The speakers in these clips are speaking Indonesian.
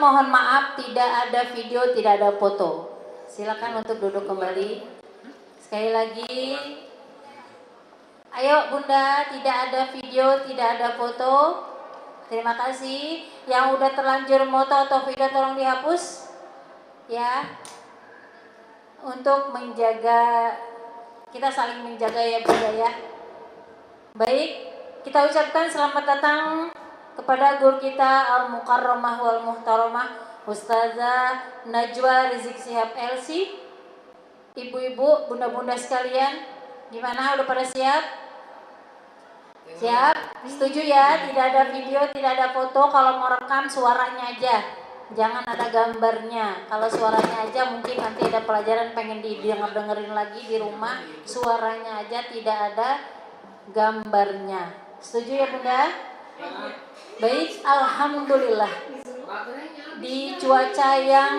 mohon maaf tidak ada video, tidak ada foto. Silakan untuk duduk kembali. Sekali lagi, ayo Bunda, tidak ada video, tidak ada foto. Terima kasih. Yang udah terlanjur foto atau video tolong dihapus. Ya. Untuk menjaga, kita saling menjaga ya Bunda ya. Baik, kita ucapkan selamat datang kepada guru kita Al-Mukarramah wal Muhtaramah Ustazah Najwa Rizik Syihab LC. Ibu-ibu, bunda-bunda sekalian, gimana, udah pada siap? Siap? Setuju ya? Tidak ada video, tidak ada foto. Kalau mau rekam suaranya aja, jangan ada gambarnya. Kalau suaranya aja, mungkin nanti ada pelajaran pengen didengar-dengerin lagi di rumah. Suaranya aja, tidak ada gambarnya. Setuju ya Bunda? Baik, alhamdulillah. Di cuaca yang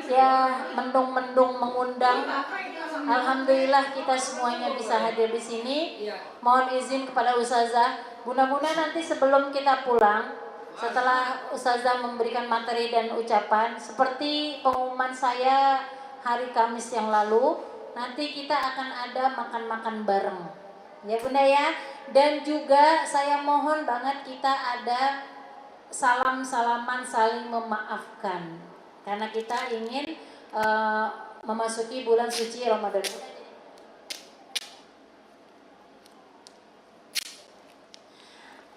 ya mendung-mendung mengundang, alhamdulillah kita semuanya bisa hadir di sini. Mohon izin kepada Ustazah, mudah-mudahan nanti sebelum kita pulang, setelah Ustazah memberikan materi dan ucapan seperti pengumuman saya hari Kamis yang lalu, nanti kita akan ada makan-makan bareng. Ya Bunda ya. Dan juga saya mohon banget kita ada salam-salaman saling memaafkan. Karena kita ingin memasuki bulan suci Ramadan.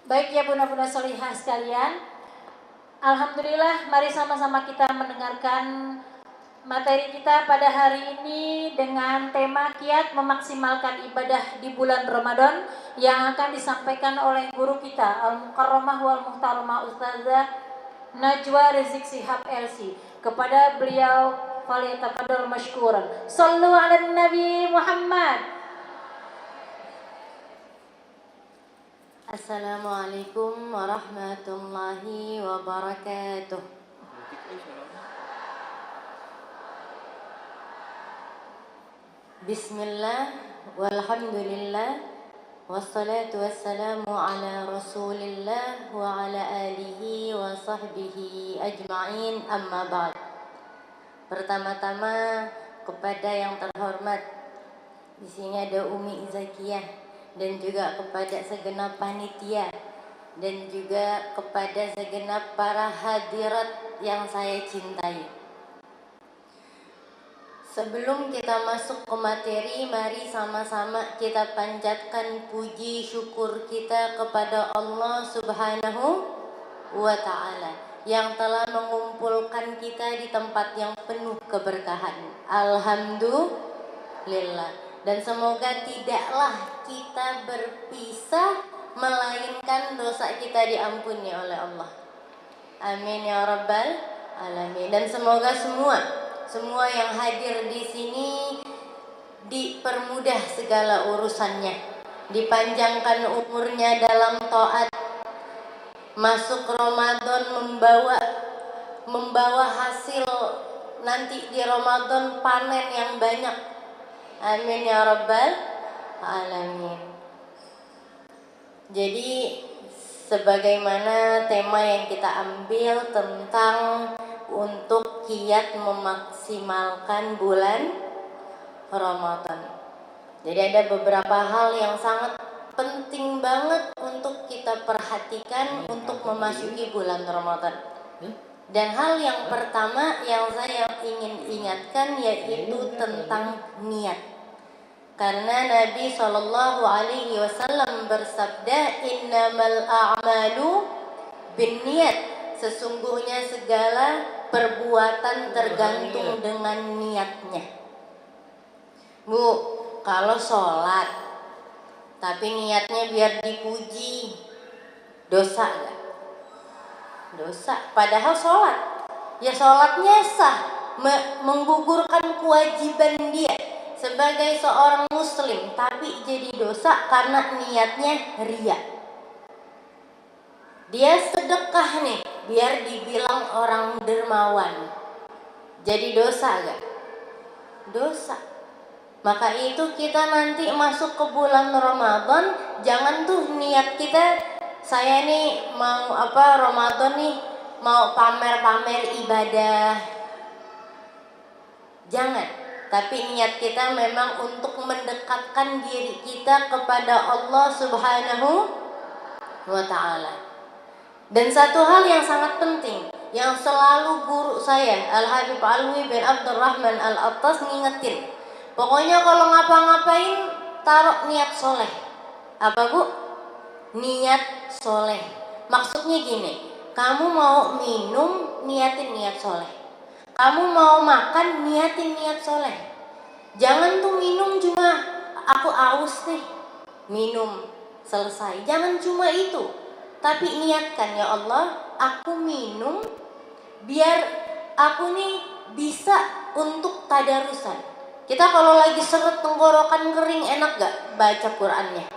Baik ya bunda-bunda solihah sekalian, alhamdulillah mari sama-sama kita mendengarkan materi kita pada hari ini dengan tema kiat memaksimalkan ibadah di bulan Ramadan yang akan disampaikan oleh guru kita Al-Mukarramah wal Muhtaramah Ustazah Najwa Rizik Syihab LC. Kepada beliau falyatafadhal masykuran. Shallu 'alan Nabi Muhammad. Assalamualaikum warahmatullahi wabarakatuh. Bismillah walhamdulillah wassalatu wassalamu ala rasulillah wa ala alihi wa sahbihi ajma'in, amma ba'd. Pertama-tama kepada yang terhormat, di sini ada Umi Zakiyah, dan juga kepada segenap panitia, dan juga kepada segenap para hadirat yang saya cintai. Sebelum kita masuk ke materi, mari sama-sama kita panjatkan puji syukur kita kepada Allah Subhanahu wa Ta'ala yang telah mengumpulkan kita di tempat yang penuh keberkahan. Alhamdulillah. Dan semoga tidaklah kita berpisah melainkan dosa kita diampuni oleh Allah. Amin ya rabbal alamin. Dan semoga semua yang hadir di sini dipermudah segala urusannya, dipanjangkan umurnya dalam taat, masuk Ramadan membawa hasil nanti di Ramadan panen yang banyak. Amin ya rabbal alamin. Jadi sebagaimana tema yang kita ambil tentang untuk kiat memaksimalkan bulan Ramadan. Jadi ada beberapa hal yang sangat penting banget untuk kita perhatikan untuk memasuki bulan Ramadan. Dan hal yang pertama yang saya ingin ingatkan yaitu tentang niat. Karena Nabi SAW bersabda, innamal a'malu binniyat. Sesungguhnya segala perbuatan tergantung dengan niatnya. Bu, kalau sholat tapi niatnya biar dipuji, dosa gak? Dosa. Padahal sholat, ya sholatnya sah, menggugurkan kewajiban dia sebagai seorang muslim, tapi jadi dosa karena niatnya riya. Dia sedekah nih biar dibilang orang dermawan, jadi dosa gak? Dosa. Maka itu kita nanti masuk ke bulan Ramadan, jangan tuh niat kita, saya nih mau Ramadan nih mau pamer-pamer ibadah. Jangan. Tapi niat kita memang untuk mendekatkan diri kita kepada Allah Subhanahu wa ta'ala. Dan satu hal yang sangat penting yang selalu guru saya Al-Habib Alwi bin Abdurrahman Al-Attas ngingetin, pokoknya kalau ngapa-ngapain taruh niat soleh. Apa bu? Niat soleh. Maksudnya gini, kamu mau minum, niatin niat soleh. Kamu mau makan, niatin niat soleh. Jangan tuh minum cuma aku aus nih, minum selesai. Jangan cuma itu, tapi niatkan, ya Allah, aku minum biar aku nih bisa untuk tadarusan. Kita kalau lagi seret tenggorokan kering enak gak baca Qur'annya?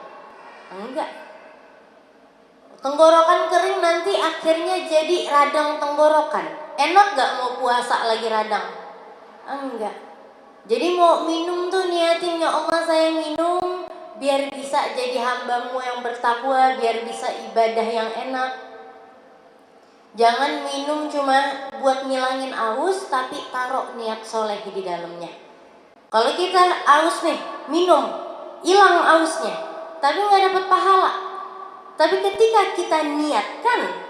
Enggak. Tenggorokan kering nanti akhirnya jadi radang tenggorokan. Enak gak mau puasa lagi radang? Enggak. Jadi mau minum tuh niatin, ya Allah saya minum biar bisa jadi hambamu yang bertakwa, biar bisa ibadah yang enak. Jangan minum cuma buat ngilangin aus, tapi taruh niat soleh di dalamnya. Kalau kita aus nih, minum, hilang ausnya, tapi nggak dapat pahala. Tapi ketika kita niatkan,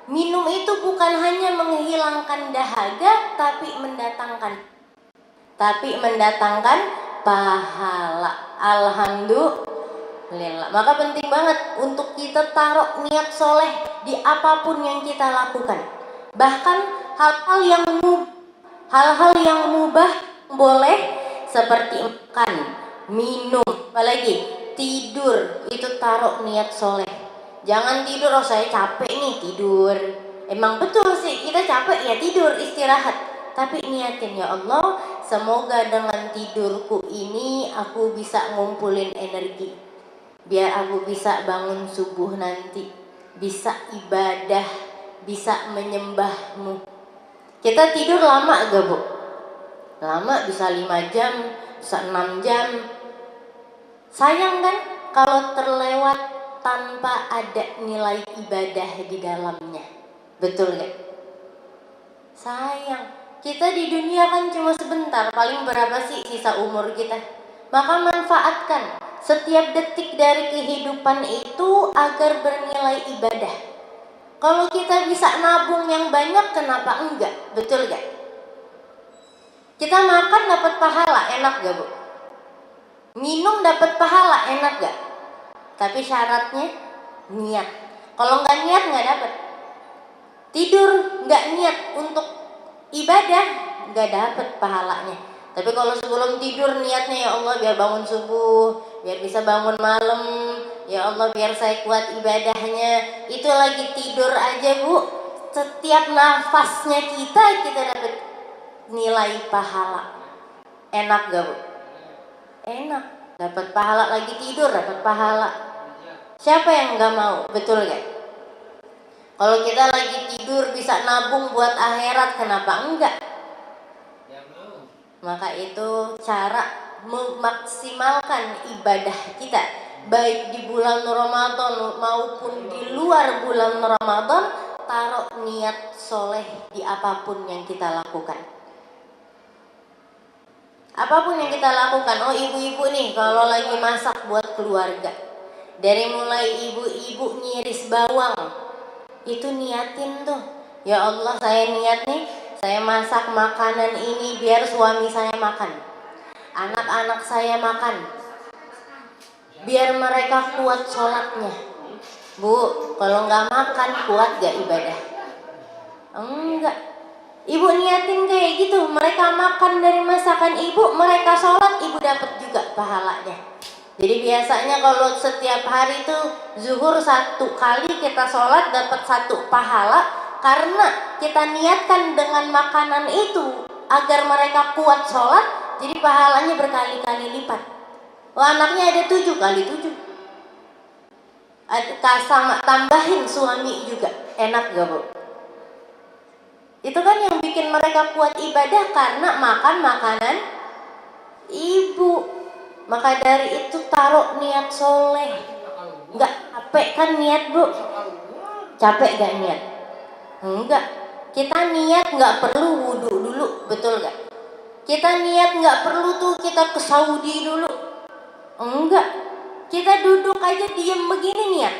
minum itu bukan hanya menghilangkan dahaga, tapi mendatangkan pahala. Alhamdulillah. Maka penting banget untuk kita taruh niat soleh di apapun yang kita lakukan. Bahkan hal-hal yang mubah boleh, seperti makan, minum, apalagi tidur, itu taruh niat soleh. Jangan tidur, oh saya capek nih tidur. Emang betul sih kita capek ya tidur, istirahat. Tapi niatin, ya Allah, semoga dengan tidurku ini aku bisa ngumpulin energi, biar aku bisa bangun subuh nanti, bisa ibadah, bisa menyembahmu. Kita tidur lama gak bu? Lama, bisa 5 jam, bisa 6 jam. Sayang kan kalau terlewat tanpa ada nilai ibadah di dalamnya. Betul gak? Sayang. Kita di dunia kan cuma sebentar, paling berapa sih sisa umur kita? Maka manfaatkan setiap detik dari kehidupan itu agar bernilai ibadah. Kalau kita bisa nabung yang banyak, kenapa enggak? Betul gak? Kita makan dapat pahala, enak gak bu? Minum dapat pahala, enak gak? Tapi syaratnya niat. Kalau nggak niat nggak dapat. Tidur nggak niat untuk ibadah, nggak dapat pahalanya. Tapi kalau sebelum tidur niatnya, ya Allah biar bangun subuh, biar bisa bangun malam, ya Allah biar saya kuat ibadahnya. Itu lagi tidur aja bu, setiap nafasnya kita dapat nilai pahala. Enak gak bu? Enak. Dapat pahala, lagi tidur dapat pahala. Siapa yang nggak mau? Betul gak? Kalau kita lagi tidur bisa nabung buat akhirat, kenapa enggak? Maka itu cara memaksimalkan ibadah kita, baik di bulan Ramadan maupun di luar bulan Ramadan. Taruh niat soleh di apapun yang kita lakukan. Apapun yang kita lakukan. Oh ibu-ibu nih kalau lagi masak buat keluarga, dari mulai ibu-ibu ngiris bawang, itu niatin tuh, ya Allah saya niat nih, saya masak makanan ini biar suami saya makan, anak-anak saya makan, biar mereka kuat sholatnya. Bu, kalau nggak makan kuat gak ibadah? Enggak. Ibu niatin kayak gitu, mereka makan dari masakan ibu, mereka sholat, ibu dapat juga pahalanya. Jadi biasanya kalau setiap hari itu zuhur 1 kali kita sholat dapat 1 pahala, karena kita niatkan dengan makanan itu agar mereka kuat sholat, jadi pahalanya berkali-kali lipat. Oh, anaknya ada 7 kali 7. Sama tambahin suami juga, enak gak bu? Itu kan yang bikin mereka kuat ibadah, karena makan makanan ibu. Maka dari itu taruh niat soleh. Enggak capek kan niat bu? Capek gak niat? Enggak. Kita niat nggak perlu wudhu dulu, betul nggak? Kita niat nggak perlu tuh kita ke Saudi dulu. Enggak. Kita duduk aja diem begini niat.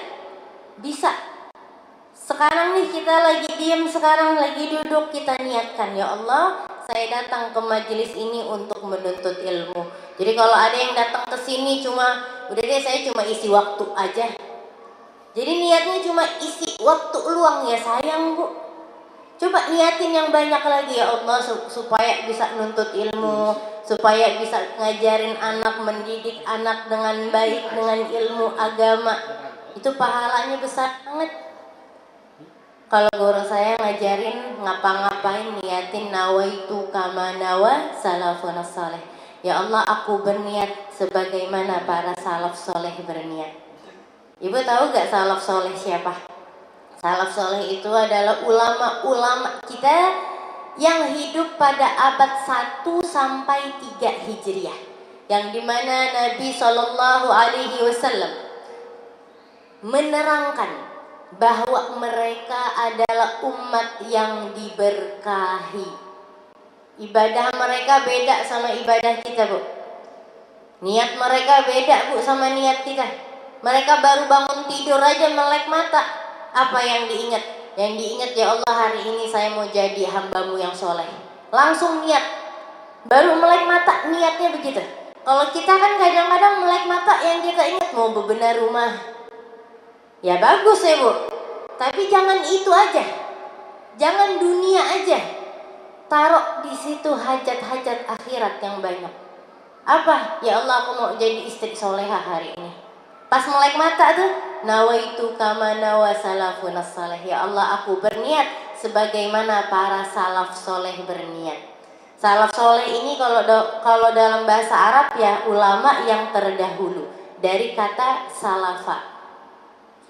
Bisa. Sekarang nih kita lagi diem, sekarang lagi duduk, kita niatkan, ya Allah, saya datang ke majelis ini untuk menuntut ilmu. Jadi kalau ada yang datang ke sini cuma, udah deh saya cuma isi waktu aja. Jadi niatnya cuma isi waktu luang, ya sayang Bu. Coba niatin yang banyak lagi, ya Allah, supaya bisa nuntut ilmu, supaya bisa ngajarin anak, mendidik anak dengan baik, dengan ilmu agama. Itu pahalanya besar banget. Kalau guru saya ngajarin ngapa-ngapain niatin nawaitu kama nawa salafun saleh. Ya Allah, aku berniat sebagaimana para salaf soleh berniat. Ibu tahu gak salaf soleh siapa? Salaf soleh itu adalah ulama-ulama kita yang hidup pada abad 1 sampai 3 Hijriah, yang dimana Nabi Shallallahu Alaihi Wasallam menerangkan bahwa mereka adalah umat yang diberkahi. Ibadah mereka beda sama ibadah kita, Bu. Niat mereka beda, Bu, sama niat kita. Mereka baru bangun tidur aja melek mata, apa yang diingat? Yang diingat, ya Allah, hari ini saya mau jadi hambamu yang soleh. Langsung niat. Baru melek mata niatnya begitu. Kalau kita kan kadang-kadang melek mata yang kita ingat mau bebenah rumah. Ya bagus ya Bu. Tapi jangan itu aja. Jangan dunia aja. Taruh di situ hajat-hajat akhirat yang banyak. Apa? Ya Allah, aku mau jadi istri soleha hari ini. Pas melek mata tuh, nawaitu kama nawa salafun saleh. Ya Allah, aku berniat sebagaimana para salaf soleh berniat. Salaf soleh ini kalau dalam bahasa Arab ya ulama yang terdahulu, dari kata salafa.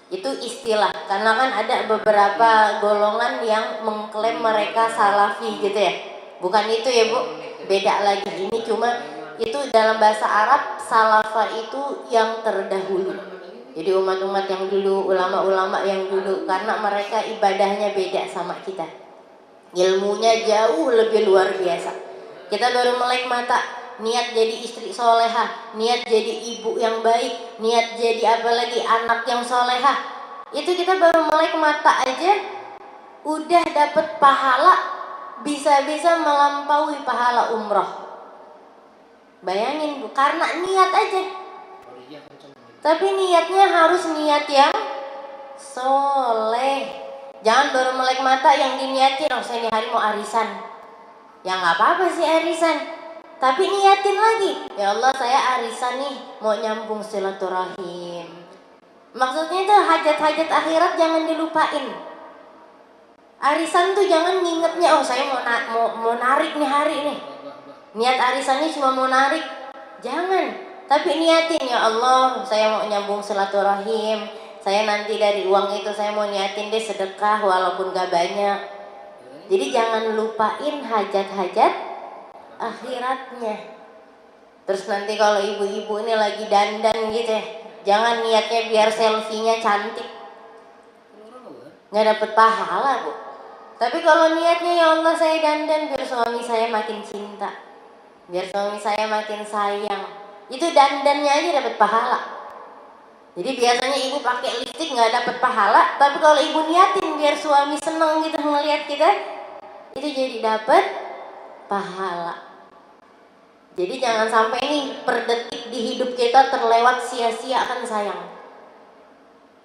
Itu istilah, karena kan ada beberapa golongan yang mengklaim mereka salafi gitu ya. Bukan itu ya Bu, beda lagi. Ini cuma itu dalam bahasa Arab, salafa itu yang terdahulu. Jadi umat-umat yang dulu, ulama-ulama yang dulu, karena mereka ibadahnya beda sama kita. Ilmunya jauh lebih luar biasa. Kita baru melek mata, niat jadi istri soleha, niat jadi ibu yang baik, niat jadi apa lagi, anak yang soleha. Itu kita baru melek mata aja, udah dapat pahala, bisa-bisa melampaui pahala umroh. Bayangin Bu, karena niat aja. Tapi niatnya harus niat yang soleh. Jangan baru melek mata yang diniatin, oh saya ini hari mau arisan. Ya nggak apa-apa sih arisan, tapi niatin lagi. Ya Allah, saya arisan nih, mau nyambung silaturahim. Maksudnya itu hajat-hajat akhirat jangan dilupain. Arisan tuh jangan ngingetnya, oh saya mau narik nih hari nih. Niat arisannya cuma mau narik, jangan. Tapi niatin, ya Allah, saya mau nyambung silaturahim. Saya nanti dari uang itu saya mau niatin deh sedekah walaupun gak banyak. Jadi jangan lupain hajat-hajat akhiratnya. Terus nanti kalau ibu-ibu ini lagi dandan gitu ya, jangan niatnya biar selfie-nya cantik, gak dapet pahala Bu. Tapi kalau niatnya, ya Allah saya dandan biar suami saya makin cinta, biar suami saya makin sayang, itu dandannya aja dapat pahala. Jadi biasanya ibu pakai lipstik nggak dapat pahala, tapi kalau ibu niatin biar suami seneng gitu ngelihat kita, itu jadi dapat pahala. Jadi jangan sampai nih per detik di hidup kita terlewat sia-sia, kan sayang.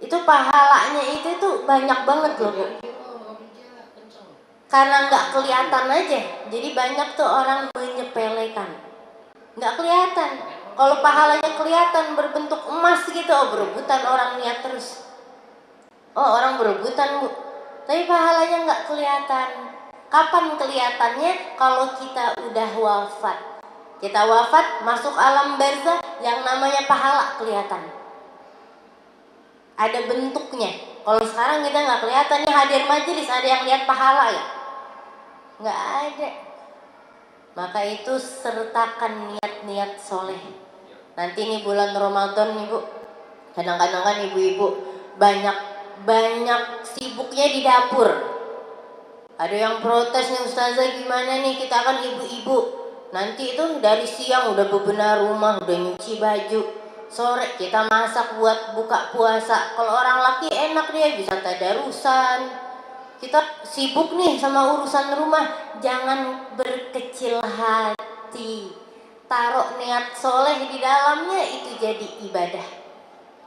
Itu pahalanya itu tuh banyak banget loh Bu. Karena nggak kelihatan aja, jadi banyak tuh orang menyepelekan. Nggak kelihatan. Kalau pahalanya kelihatan berbentuk emas gitu, oh berebutan orang niat terus. Oh orang berebutan Bu. Tapi pahalanya nggak kelihatan. Kapan kelihatannya? Kalau kita udah wafat. Kita wafat masuk alam barzah, yang namanya pahala kelihatan. Ada bentuknya. Kalau sekarang kita nggak kelihatan nih hadir majelis, ada yang lihat pahala ya? Nggak ada. Maka itu sertakan niat-niat soleh. Nanti nih bulan Ramadan nih Bu, kadang-kadang kan ibu-ibu banyak sibuknya di dapur. Ada yang protes nih, ustazah gimana nih, kita kan ibu-ibu, nanti itu dari siang udah bebenah rumah, udah nyuci baju, sore kita masak buat buka puasa. Kalau orang laki enak, dia bisa tadarusan. Kita sibuk nih sama urusan rumah. Jangan berkecil hati, taruh niat soleh di dalamnya, itu jadi ibadah.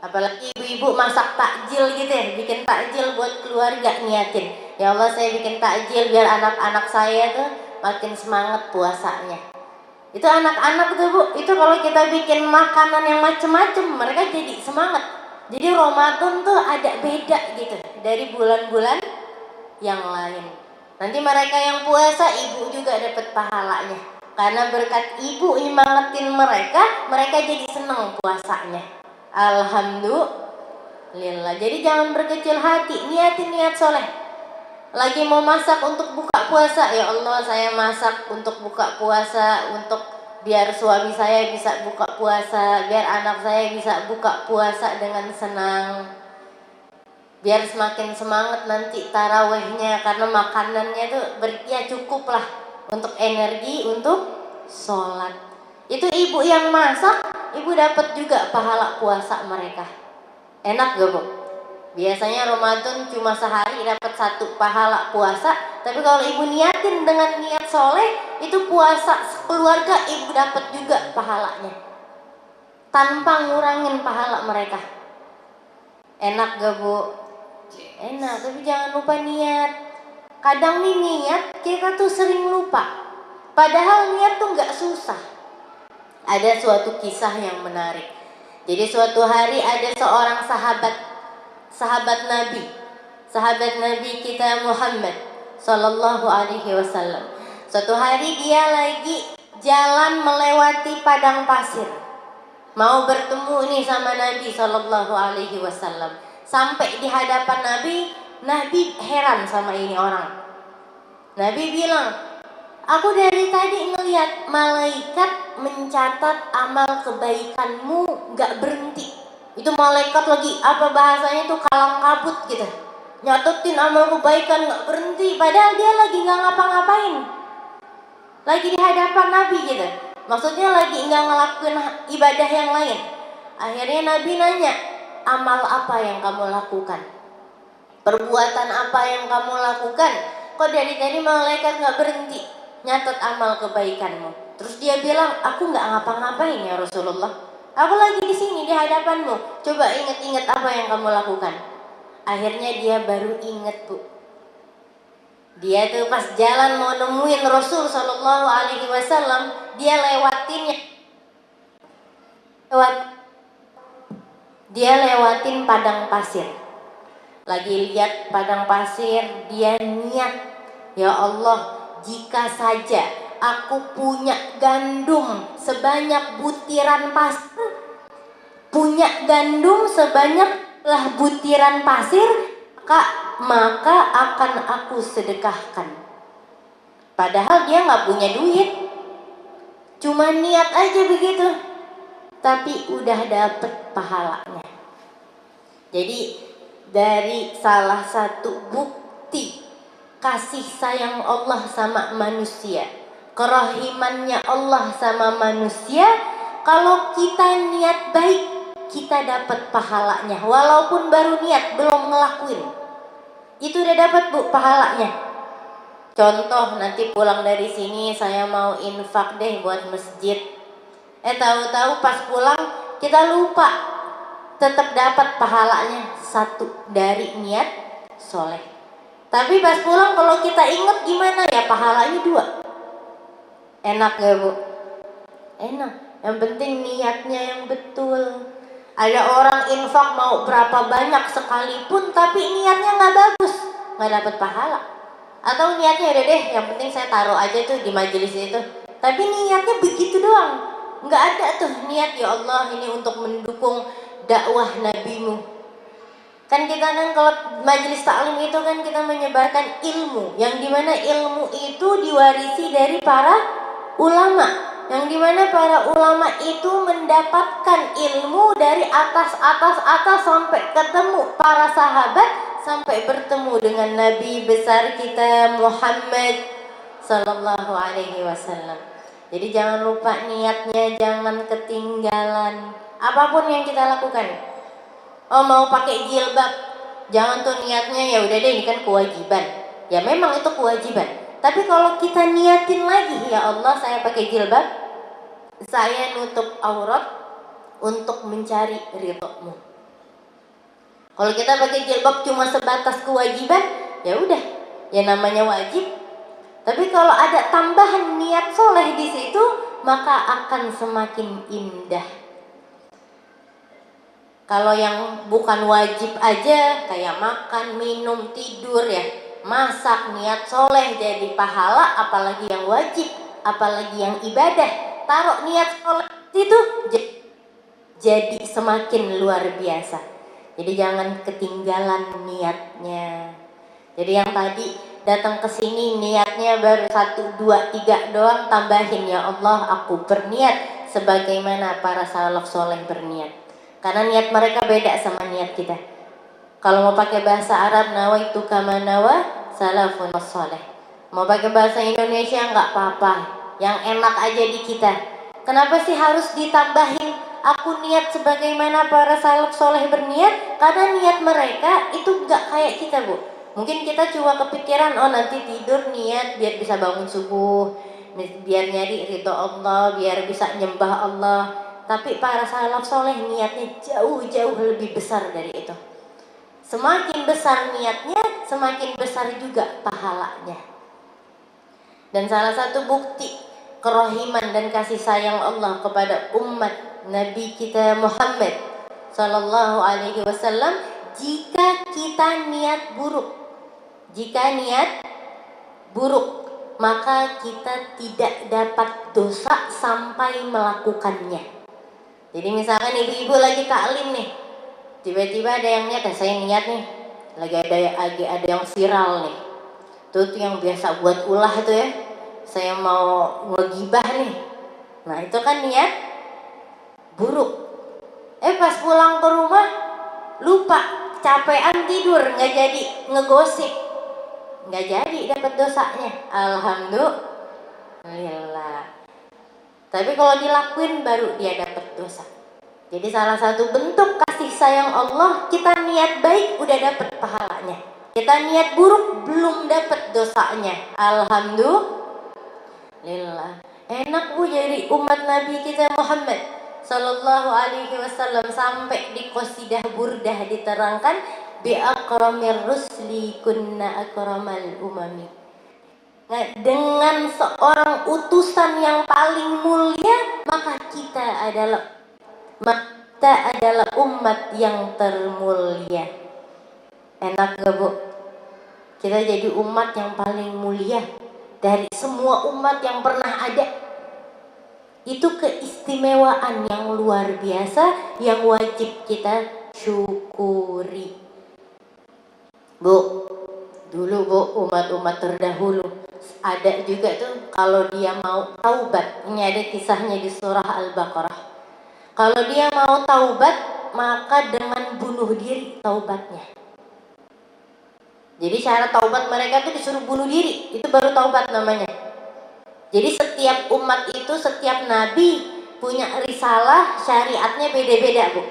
Apalagi ibu-ibu masak takjil gitu ya, bikin takjil buat keluarga, niatin, ya Allah saya bikin takjil biar anak-anak saya tuh makin semangat puasanya. Itu anak-anak tuh Bu, itu kalau kita bikin makanan yang macem-macem, mereka jadi semangat. Jadi Ramadan tuh ada beda gitu dari bulan-bulan yang lain. Nanti mereka yang puasa, ibu juga dapat pahalanya, karena berkat ibu nyemangatin mereka, mereka jadi seneng puasanya. Alhamdulillah. Jadi jangan berkecil hati, niatin niat soleh. Lagi mau masak untuk buka puasa, ya Allah saya masak untuk buka puasa, untuk biar suami saya bisa buka puasa, biar anak saya bisa buka puasa dengan senang, biar semakin semangat nanti tarawehnya, karena makanannya tuh ya cukup lah untuk energi untuk sholat. Itu ibu yang masak, ibu dapat juga pahala puasa mereka. Enak gak Bu? Biasanya Ramadan cuma sehari dapat 1 pahala puasa, tapi kalau ibu niatin dengan niat soleh, itu puasa keluarga ibu dapat juga pahalanya, tanpa ngurangin pahala mereka. Enak gak Bu? Enak, tapi jangan lupa niat. Kadang nih niat kita tuh sering lupa, padahal niat tuh gak susah. Ada suatu kisah yang menarik. Jadi suatu hari ada seorang sahabat Nabi kita Muhammad Sallallahu Alaihi Wasallam. Suatu hari dia lagi jalan melewati padang pasir, mau bertemu nih sama Nabi Sallallahu Alaihi Wasallam. Sampai di hadapan Nabi heran sama ini orang. Nabi bilang, aku dari tadi ngelihat malaikat mencatat amal kebaikanmu gak berhenti. Itu malaikat lagi, apa bahasanya tuh, kalang kabut gitu, nyatetin amal kebaikan gak berhenti. Padahal dia lagi gak ngapa-ngapain, lagi di hadapan Nabi gitu. Maksudnya lagi gak ngelakuin ibadah yang lain. Akhirnya Nabi nanya, amal apa yang kamu lakukan? Perbuatan apa yang kamu lakukan? Kok dari tadi malaikat gak berhenti nyatet amal kebaikanmu? Terus dia bilang, aku nggak ngapa-ngapain ya Rasulullah. Aku lagi di sini di hadapanmu. Coba ingat-ingat apa yang kamu lakukan. Akhirnya dia baru ingat Bu. Dia tuh pas jalan mau nemuin Rasul Sallallahu Alaihi Wasallam, dia lewatin padang pasir. Lagi lihat padang pasir, dia niat, ya Allah, jika saja aku punya gandum sebanyak butiran pasir, maka akan aku sedekahkan. Padahal dia nggak punya duit, cuma niat aja begitu, tapi udah dapet pahalanya. Jadi dari salah satu bukti kasih sayang Allah sama manusia, kerahimannya Allah sama manusia, kalau kita niat baik, kita dapat pahalanya. Walaupun baru niat, belum ngelakuin, itu udah dapat Bu pahalanya. Contoh, nanti pulang dari sini saya mau infak deh buat masjid. Tahu-tahu pas pulang kita lupa, tetap dapat pahalanya 1 dari niat soleh. Tapi pas pulang kalau kita ingat gimana ya, pahalanya 2. Enak gak Bu? Enak. Yang penting niatnya yang betul. Ada orang infak mau berapa banyak sekalipun, tapi niatnya gak bagus, gak dapat pahala. Atau niatnya udah deh, yang penting saya taruh aja tuh di majelis itu, tapi niatnya begitu doang, gak ada tuh niat, ya Allah ini untuk mendukung dakwah nabimu. Kan kita kan kalau majelis taklim itu kan kita menyebarkan ilmu, yang dimana ilmu itu diwarisi dari para ulama, yang dimana para ulama itu mendapatkan ilmu dari atas sampai ketemu para sahabat sampai bertemu dengan Nabi besar kita Muhammad sallallahu alaihi wasallam. Jadi jangan lupa niatnya, jangan ketinggalan apapun yang kita lakukan. Oh, mau pakai jilbab, jangan tuh niatnya ya udah deh ini kan kewajiban. Ya memang itu kewajiban. Tapi kalau kita niatin lagi, ya Allah saya pakai jilbab, saya nutup aurat untuk mencari ridho-Mu. Kalau kita pakai jilbab cuma sebatas kewajiban, ya udah, ya namanya wajib. Tapi kalau ada tambahan niat soleh di situ, maka akan semakin indah. Kalau yang bukan wajib aja, kayak makan, minum, tidur ya, masak, niat soleh jadi pahala, apalagi yang wajib, apalagi yang ibadah. Taruh niat soleh itu jadi semakin luar biasa. Jadi jangan ketinggalan niatnya. Jadi yang tadi datang ke sini niatnya baru 1, 2, 3 doang, tambahin ya Allah aku berniat sebagaimana para salaf soleh berniat. Karena niat mereka beda sama niat kita. Kalau mau pakai bahasa Arab nawaitu kama nawa salafun soleh. Mau pakai bahasa Indonesia nggak apa-apa, yang enak aja di kita. Kenapa sih harus ditambahin aku niat sebagaimana para salaf soleh berniat? Karena niat mereka itu nggak kayak kita, Bu. Mungkin kita cuma kepikiran, oh nanti tidur niat biar bisa bangun subuh, biar nyari ridho Allah, biar bisa nyembah Allah. Tapi para salaf soleh niatnya jauh-jauh lebih besar dari itu. Semakin besar niatnya, semakin besar juga pahalanya. Dan salah satu bukti kerohiman dan kasih sayang Allah kepada umat Nabi kita Muhammad sallallahu alaihi wasallam, jika kita niat buruk. Jika niat buruk, maka kita tidak dapat dosa sampai melakukannya. Jadi misalkan ibu-ibu lagi taklim nih, tiba-tiba ada yang niat, saya niat nih, lagi ada yang viral nih, tuh yang biasa buat ulah itu ya, saya mau ngegibah nih. Nah itu kan niat buruk. Pas pulang ke rumah lupa, capean tidur, nggak jadi ngegosip, nggak jadi dapat dosanya. Alhamdulillah. Tapi kalau dilakuin baru dia dapat dosa. Jadi salah satu bentuk kasih sayang Allah, kita niat baik udah dapat pahalanya. Kita niat buruk belum dapat dosanya. Alhamdulillah. Enak Bu jadi umat Nabi kita Muhammad sallallahu alaihi wasallam. Sampai di qasidah burdah diterangkan, bi akramir rusli kunna akramal umami. Nah, dengan seorang utusan yang paling mulia, maka kita adalah umat yang termulia. Enak gak Bu? Kita jadi umat yang paling mulia dari semua umat yang pernah ada. Itu keistimewaan yang luar biasa yang wajib kita syukuri. Bu, dulu Bu, umat-umat terdahulu ada juga tuh kalau dia mau taubat. Ini ada kisahnya di surah Al-Baqarah. Kalau dia mau taubat, maka dengan bunuh diri taubatnya. Jadi syarat taubat mereka tuh disuruh bunuh diri, itu baru taubat namanya. Jadi setiap umat itu, setiap nabi punya risalah, syariatnya beda-beda Bu.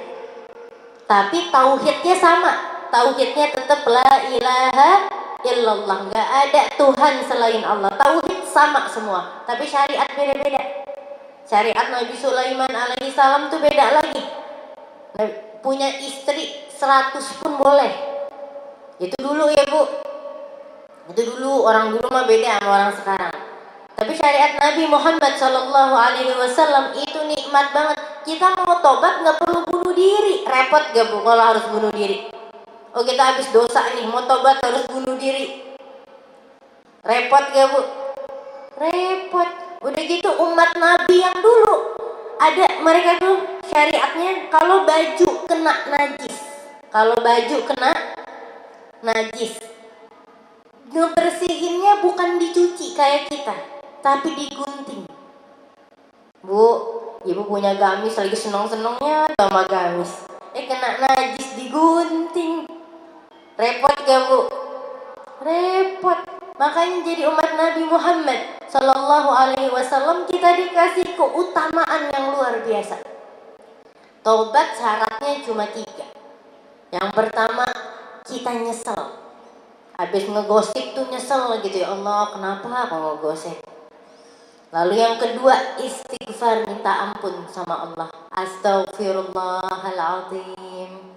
Tapi tauhidnya sama. Tauhidnya tetap la ilaha illallah, nggak ada Tuhan selain Allah. Tauhid sama semua, tapi syariat beda-beda. Syariat Nabi Sulaiman alaihi salam tuh beda lagi. Punya istri 100 pun boleh. Itu dulu ya Bu. Itu dulu, orang dulu mah beda sama orang sekarang. Tapi syariat Nabi Muhammad sallallahu alaihi wasallam itu nikmat banget. Kita mau tobat nggak perlu bunuh diri. Repot gak Bu kalau harus bunuh diri? Oh kita habis dosa nih, mau tobat harus bunuh diri. Repot gak Bu? Repot. Udah gitu umat Nabi yang dulu ada, mereka tuh syariatnya kalau baju kena najis, ngebersihinnya bukan dicuci kayak kita, tapi digunting. Bu, ibu punya gamis lagi seneng-senengnya sama gamis, kena najis digunting. Repot gak Bu? Repot. Makanya jadi umat Nabi Muhammad Sallallahu Alaihi Wasallam kita dikasih keutamaan yang luar biasa. Taubat syaratnya cuma 3. Yang pertama, kita nyesel. Habis ngegosip tuh nyesel gitu, ya Allah kenapa aku ngegosip. Lalu yang kedua, istighfar, minta ampun sama Allah. Astaghfirullahaladzim.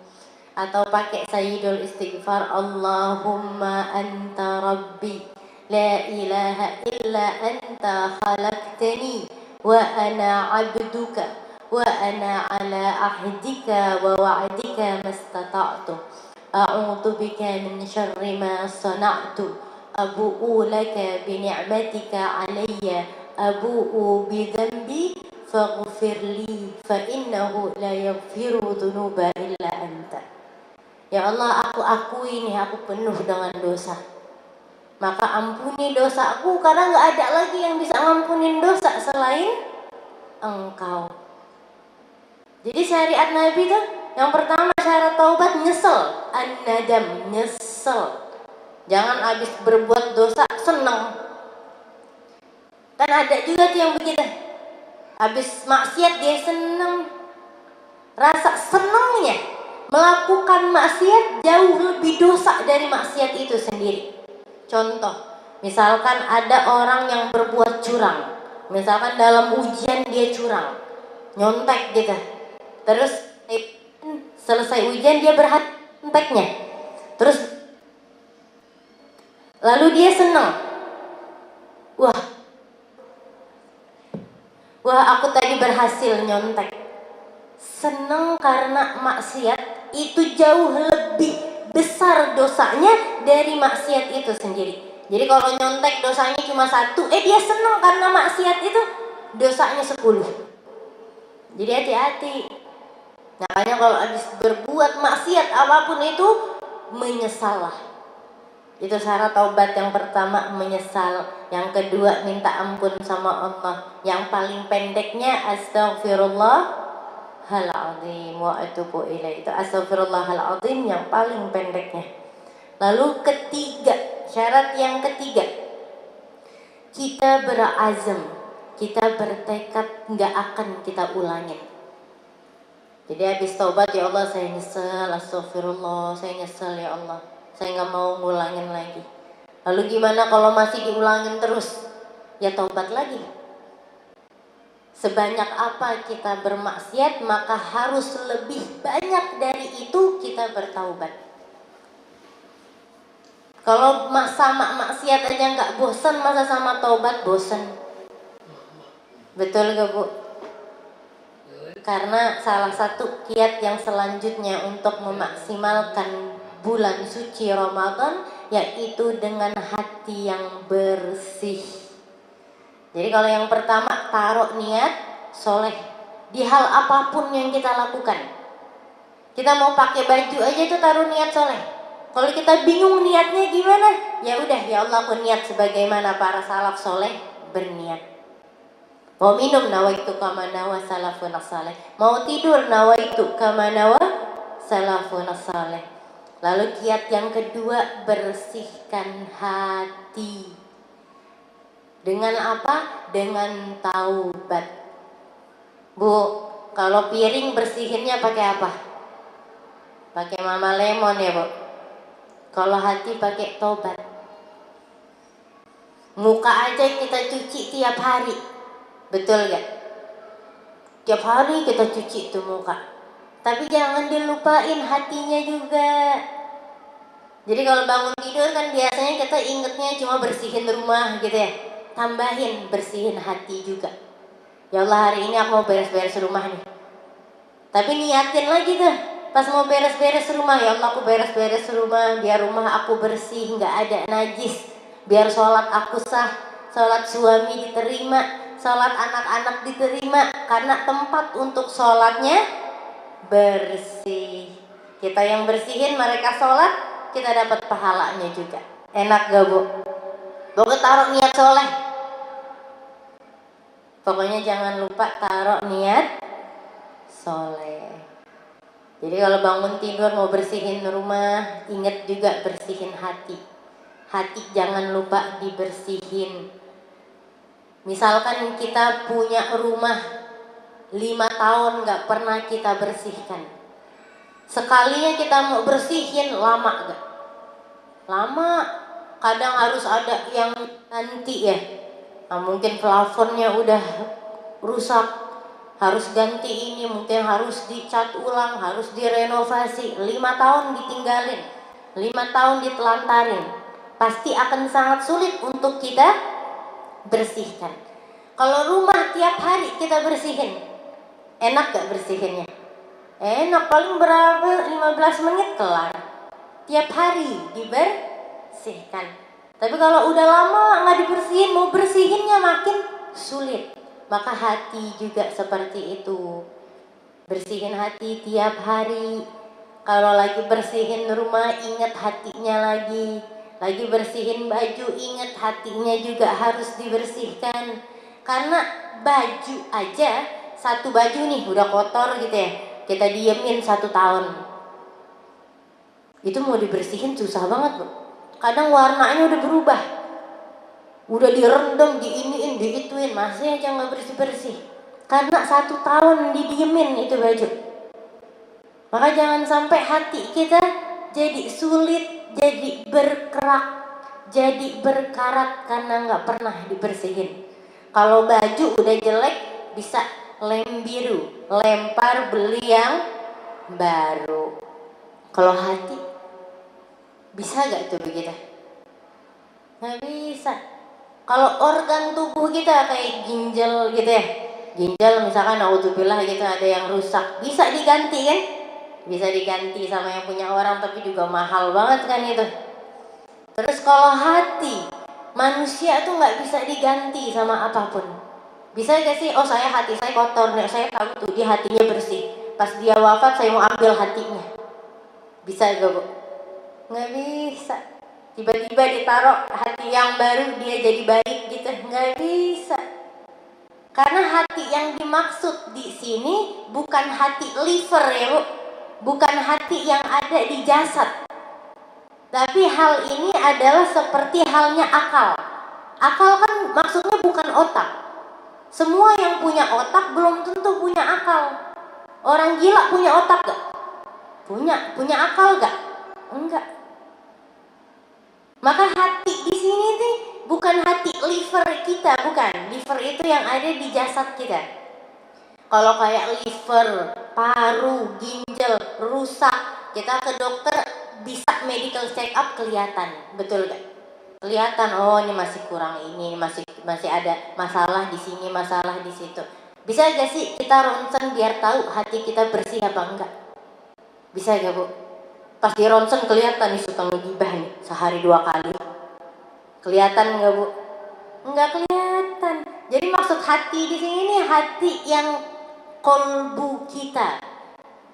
Atau pakai sayyidul istighfar, Allahumma anta rabbi la ilaha illa anta khalaqtani wa ana abduka wa ana ala ahdika wa wa'dika mastata'tu a'udzu bika min syarri ma sana'tu abu'u laka bi ni'matika alayya abu'u bi dhanbi faghfir li fa innahu la yaghfiru dhunuba illa anta. Ya Allah, aku akui nih aku penuh dengan dosa. Maka ampuni dosaku, karena gak ada lagi yang bisa ngampunin dosa selain Engkau. Jadi syariat Nabi tuh yang pertama syarat taubat nyesel, an-nadam, nyesel. Jangan habis berbuat dosa seneng. Kan ada juga tuh yang begitu. Habis maksiat dia seneng. Rasa senengnya melakukan maksiat jauh lebih dosa dari maksiat itu sendiri. Contoh, misalkan ada orang yang berbuat curang. Misalkan dalam ujian dia curang, nyontek gitu. Terus selesai ujian dia berhati nyonteknya. Terus lalu dia senang. Wah aku tadi berhasil nyontek. Senang karena maksiat itu jauh lebih besar dosanya dari maksiat itu sendiri. Jadi kalau nyontek dosanya cuma 1, dia senang karena maksiat itu dosanya 10. Jadi hati-hati. Makanya kalau habis berbuat maksiat apapun itu menyesallah. Itu syarat taubat yang pertama, menyesal. Yang kedua, minta ampun sama Allah. Yang paling pendeknya astaghfirullahaladzim wa atubu ilaih. Itu astaghfirullahaladzim yang paling pendeknya. Lalu ketiga, syarat yang ketiga, kita berazam, kita bertekad nggak akan kita ulangin. Jadi habis taubat, ya Allah saya nyesel, astagfirullah, saya nyesel ya Allah, saya nggak mau ngulangin lagi. Lalu gimana kalau masih diulangin terus? Ya taubat lagi. Sebanyak apa kita bermaksiat, maka harus lebih banyak dari itu kita bertaubat. Kalau sama maksiat aja nggak bosan, masa sama taubat bosan? Betul gak Bu? Karena salah satu kiat yang selanjutnya untuk memaksimalkan bulan suci Ramadan yaitu dengan hati yang bersih. Jadi kalau yang pertama, taruh niat soleh di hal apapun yang kita lakukan. Kita mau pakai baju aja tuh taruh niat soleh. Kalau kita bingung niatnya gimana, ya udah, ya Allah aku niat sebagaimana para salaf soleh berniat. Mau minum nawaitu kama nawa salafun saleh. Mau tidur nawaitu kama nawa salafun saleh. Lalu kiat yang kedua, bersihkan hati. Dengan apa? Dengan taubat. Bu, kalau piring bersihinnya pakai apa? Pakai Mama Lemon ya Bu. Kalau hati pakai taubat. Muka aja kita cuci tiap hari, betul gak? Tiap hari kita cuci tuh muka. Tapi jangan dilupain hatinya juga. Jadi kalau bangun tidur kan biasanya kita ingetnya cuma bersihin rumah gitu ya. Tambahin bersihin hati juga. Ya Allah hari ini aku mau beres-beres rumah nih. Tapi niatin lagi tuh. Pas mau beres-beres rumah, ya Allah aku beres-beres rumah biar rumah aku bersih, nggak ada najis, biar sholat aku sah, sholat suami diterima, sholat anak-anak diterima, karena tempat untuk sholatnya bersih. Kita yang bersihin, mereka sholat, kita dapat pahalanya juga. Enak gak Bu? Pokoknya taruh niat soleh. Pokoknya jangan lupa taruh niat soleh. Jadi kalau bangun tidur mau bersihin rumah, ingat juga bersihin hati. Hati jangan lupa dibersihin. Misalkan kita punya rumah 5 tahun gak pernah kita bersihkan. Sekalinya kita mau bersihin, lama gak? Lama. Kadang harus ada yang ganti ya. Nah, mungkin plafonnya udah rusak, harus ganti ini, mungkin harus dicat ulang, harus direnovasi. 5 tahun ditinggalin, 5 tahun ditelantarin, pasti akan sangat sulit untuk kita bersihkan. Kalau rumah tiap hari kita bersihin, enak gak bersihinnya? Enak, paling berapa, 15 menit kelar. Tiap hari dibersihkan. Tapi kalau udah lama nggak dibersihin, mau bersihinnya makin sulit. Maka hati juga seperti itu. Bersihin hati tiap hari. Kalau lagi bersihin rumah, ingat hatinya lagi. Lagi bersihin baju, ingat hatinya juga harus dibersihkan. Karena baju aja, satu baju nih udah kotor gitu ya, kita diemin 1 tahun, itu mau dibersihin susah banget, Bu. Kadang warnanya udah berubah, udah direndam, diiniin, diituin, masih aja nggak bersih-bersih. Karena 1 tahun didiemin itu baju. Maka jangan sampai hati kita jadi sulit, jadi berkerak, jadi berkarat karena nggak pernah dibersihin. Kalau baju udah jelek, bisa lem biru, lempar, beli yang baru. Kalau hati bisa gak itu begitu? Nggak bisa. Kalau organ tubuh kita kayak ginjal gitu ya, ginjal misalkan naudzubillah gitu ada yang rusak, bisa diganti kan? Bisa diganti sama yang punya orang, tapi juga mahal banget kan itu. Terus kalau hati manusia tuh nggak bisa diganti sama apapun. Bisa gak sih? Oh, hati saya kotor nih, saya tahu tuh dia hatinya bersih, pas dia wafat saya mau ambil hatinya. Bisa gak, Bu? Nggak bisa. Tiba-tiba ditaruh hati yang baru dia jadi baik gitu, nggak bisa. Karena hati yang dimaksud di sini bukan hati liver ya, Bu, bukan hati yang ada di jasad. Tapi hal ini adalah seperti halnya akal. Akal kan maksudnya bukan otak. Semua yang punya otak belum tentu punya akal. Orang gila punya otak gak? Punya akal gak? Enggak. Maka hati di sini nih bukan hati liver kita, bukan. Liver itu yang ada di jasad kita. Kalau kayak liver, paru, ginjal rusak, kita ke dokter bisa medical check up kelihatan, betul gak? Kelihatan, oh ini masih kurang ini, masih ada masalah di sini, masalah di situ. Bisa gak sih kita ronsen biar tahu hati kita bersih apa enggak? Bisa gak, Bu? Pas di ronsen kelihatan nih suka ngegibah nih sehari 2 kali. Kelihatan nggak, Bu? Nggak kelihatan. Jadi maksud hati di sini nih hati yang kolbu kita,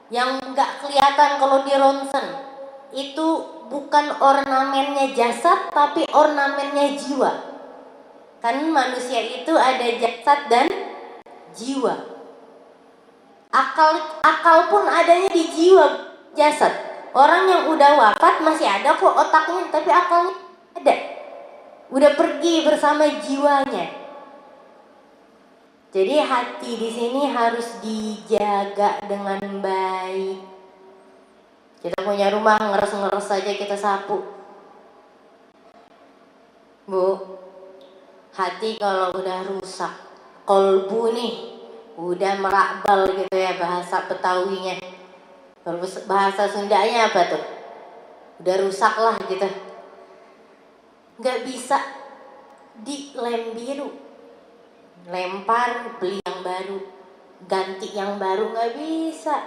yang nggak kelihatan kalau di ronsen. Itu bukan ornamennya jasad, tapi ornamennya jiwa. Kan manusia itu ada jasad dan jiwa. Akal pun adanya di jiwa, jasad. Orang yang udah wafat masih ada kok otaknya, tapi akalnya ada. Udah pergi bersama jiwanya. Jadi hati di sini harus dijaga dengan baik. Kita punya rumah ngeres-ngeres saja kita sapu. Bu, hati kalau udah rusak, kolbu nih udah merakbal gitu ya bahasa Betawinya. Bahasa Sundanya apa tuh? Udah rusak lah gitu. Gak bisa dilem biru, lempar, beli yang baru, ganti yang baru, gak bisa.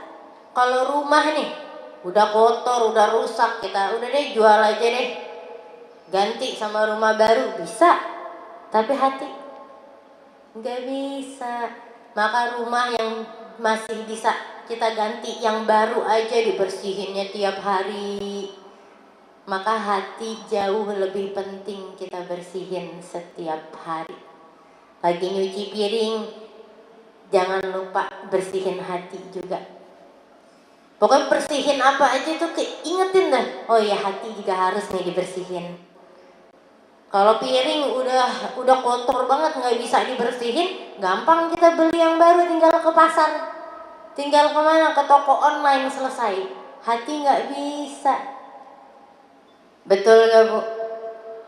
Kalau rumah nih udah kotor, udah rusak, kita udah deh jual aja deh, ganti sama rumah baru, bisa. Tapi hati gak bisa. Maka rumah yang masih bisa kita ganti yang baru aja, dibersihinnya tiap hari. Maka hati jauh lebih penting kita bersihin setiap hari. Lagi nyuci piring, jangan lupa bersihin hati juga. Pokoknya bersihin apa aja tuh ingetin dah. Oh iya, hati juga harus nih dibersihin. Kalau piring udah kotor banget nggak bisa dibersihin, gampang kita beli yang baru, tinggal ke pasar, tinggal kemana, ke toko online, selesai. Hati nggak bisa. Betul gak Bu?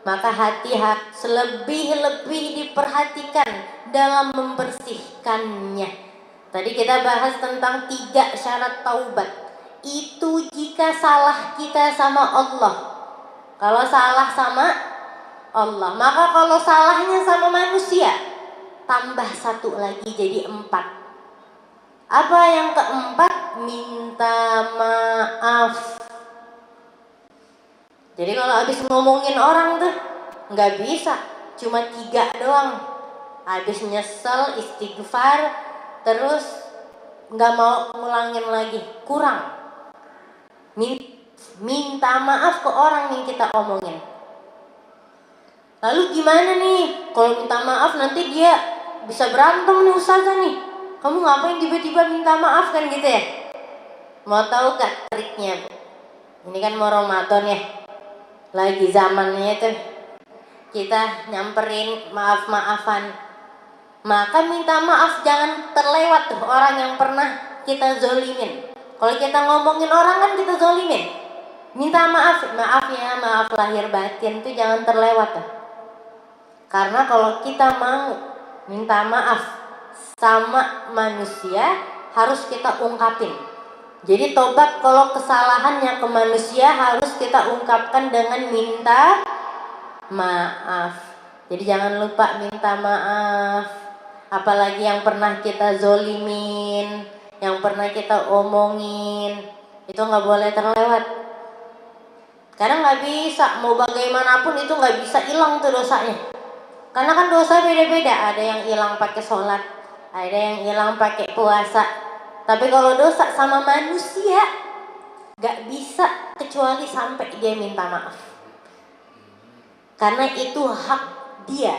Maka hati selebih-lebih diperhatikan dalam membersihkannya. Tadi kita bahas tentang 3 syarat taubat. Itu jika salah kita sama Allah. Kalau salah sama Allah, maka kalau salahnya sama manusia, tambah 1 lagi jadi 4. Apa yang keempat? Minta maaf. Jadi kalau habis ngomongin orang tuh nggak bisa, cuma 3 doang. Habis nyesel, istighfar, terus nggak mau ngulangin lagi, kurang. Minta maaf ke orang yang kita omongin. Lalu gimana nih kalau minta maaf nanti dia bisa berantem nih ustazah nih, kamu ngapain tiba-tiba minta maaf, kan gitu ya? Mau tahu gak triknya Bu? Ini kan mau Ramadan ya, lagi zamannya tuh kita nyamperin maaf-maafan. Maka minta maaf jangan terlewat tuh orang yang pernah kita zolimin. Kalau kita ngomongin orang kan kita zolimin, minta maaf, maaf ya, maaf lahir batin tuh jangan terlewat tuh. Karena kalau kita mau minta maaf sama manusia, harus kita ungkapin. Jadi tobat kalau kesalahannya ke manusia harus kita ungkapkan dengan minta maaf. Jadi jangan lupa minta maaf. Apalagi yang pernah kita zolimin, yang pernah kita omongin, itu nggak boleh terlewat. Karena nggak bisa, mau bagaimanapun itu nggak bisa hilang tuh dosanya. Karena kan dosa beda-beda, ada yang hilang pakai sholat, ada yang hilang pakai puasa. Tapi kalau dosa sama manusia gak bisa kecuali sampai dia minta maaf. Karena itu hak dia.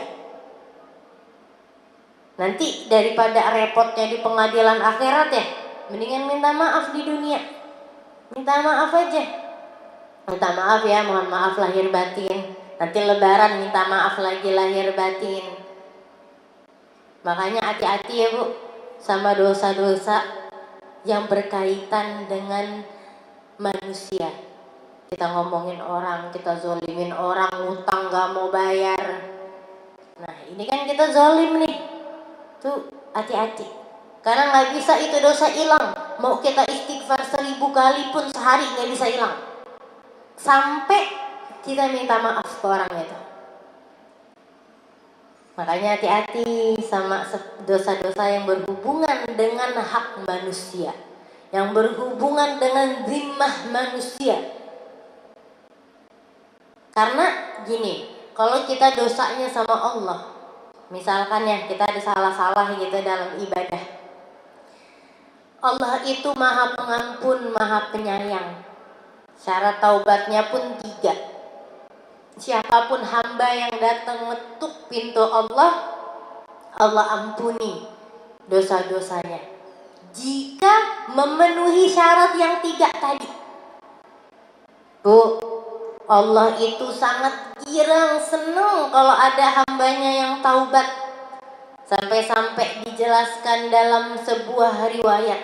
Nanti daripada repotnya di pengadilan akhirat ya, mendingan minta maaf di dunia. Minta maaf aja. Minta maaf ya, mohon maaf lahir batin. Nanti lebaran minta maaf lagi lahir batin. Makanya hati-hati ya Bu sama dosa-dosa yang berkaitan dengan manusia. Kita ngomongin orang, kita zolimin orang, ngutang gak mau bayar. Nah ini kan kita zolim nih. Tuh hati-hati. Karena gak bisa itu dosa hilang. Mau kita istighfar 1000 kali pun sehari gak bisa hilang. Sampai kita minta maaf ke orang itu. Makanya hati-hati sama dosa-dosa yang berhubungan dengan hak manusia, yang berhubungan dengan zimmah manusia. Karena gini, kalau kita dosanya sama Allah, misalkan ya kita ada salah-salah gitu dalam ibadah, Allah itu maha pengampun, maha penyayang. Syarat taubatnya pun 3. Siapapun hamba yang datang ngetuk pintu Allah, Allah ampuni dosa-dosanya jika memenuhi syarat yang 3 tadi. Bu, Allah itu sangat girang, senang kalau ada hambanya yang taubat. Sampai-sampai dijelaskan dalam sebuah riwayat,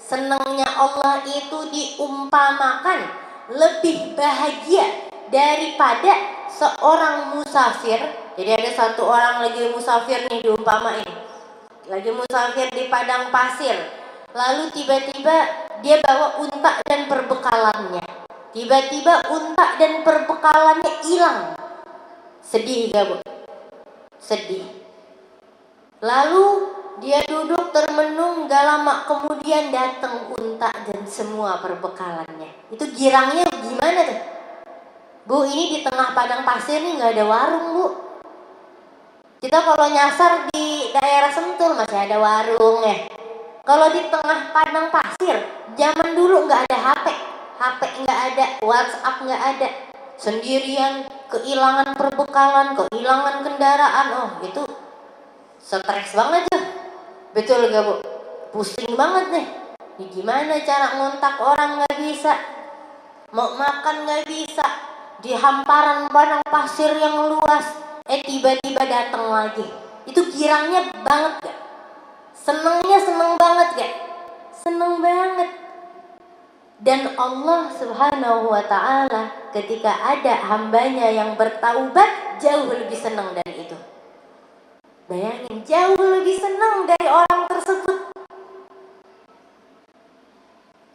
senangnya Allah itu diumpamakan lebih bahagia daripada seorang musafir. Jadi ada satu orang lagi musafir nih, diumpamain lagi musafir di padang pasir, lalu tiba-tiba dia bawa unta dan perbekalannya. Tiba-tiba unta dan perbekalannya hilang. Sedih gak Bu? Sedih. Lalu dia duduk termenung, gak lama kemudian datang unta dan semua perbekalannya. Itu girangnya gimana tuh? Bu, ini di tengah padang pasir nih gak ada warung Bu. Kita kalau nyasar di daerah Sentul masih ada warung ya. Kalau di tengah padang pasir, zaman dulu gak ada HP gak ada, WhatsApp gak ada. Sendirian, kehilangan perbekalan, kehilangan kendaraan. Oh itu stres banget tuh. Betul gak Bu? Pusing banget nih. Ini gimana cara ngontak orang nggak bisa, mau makan nggak bisa, di hamparan padang pasir yang luas, tiba-tiba datang lagi. Itu girangnya banget gak? Senengnya seneng banget gak? Seneng banget. Dan Allah Subhanahu wa ta'ala ketika ada hambanya yang bertaubat jauh lebih senang dari itu. Bayangin, jauh lebih senang dari orang tersebut.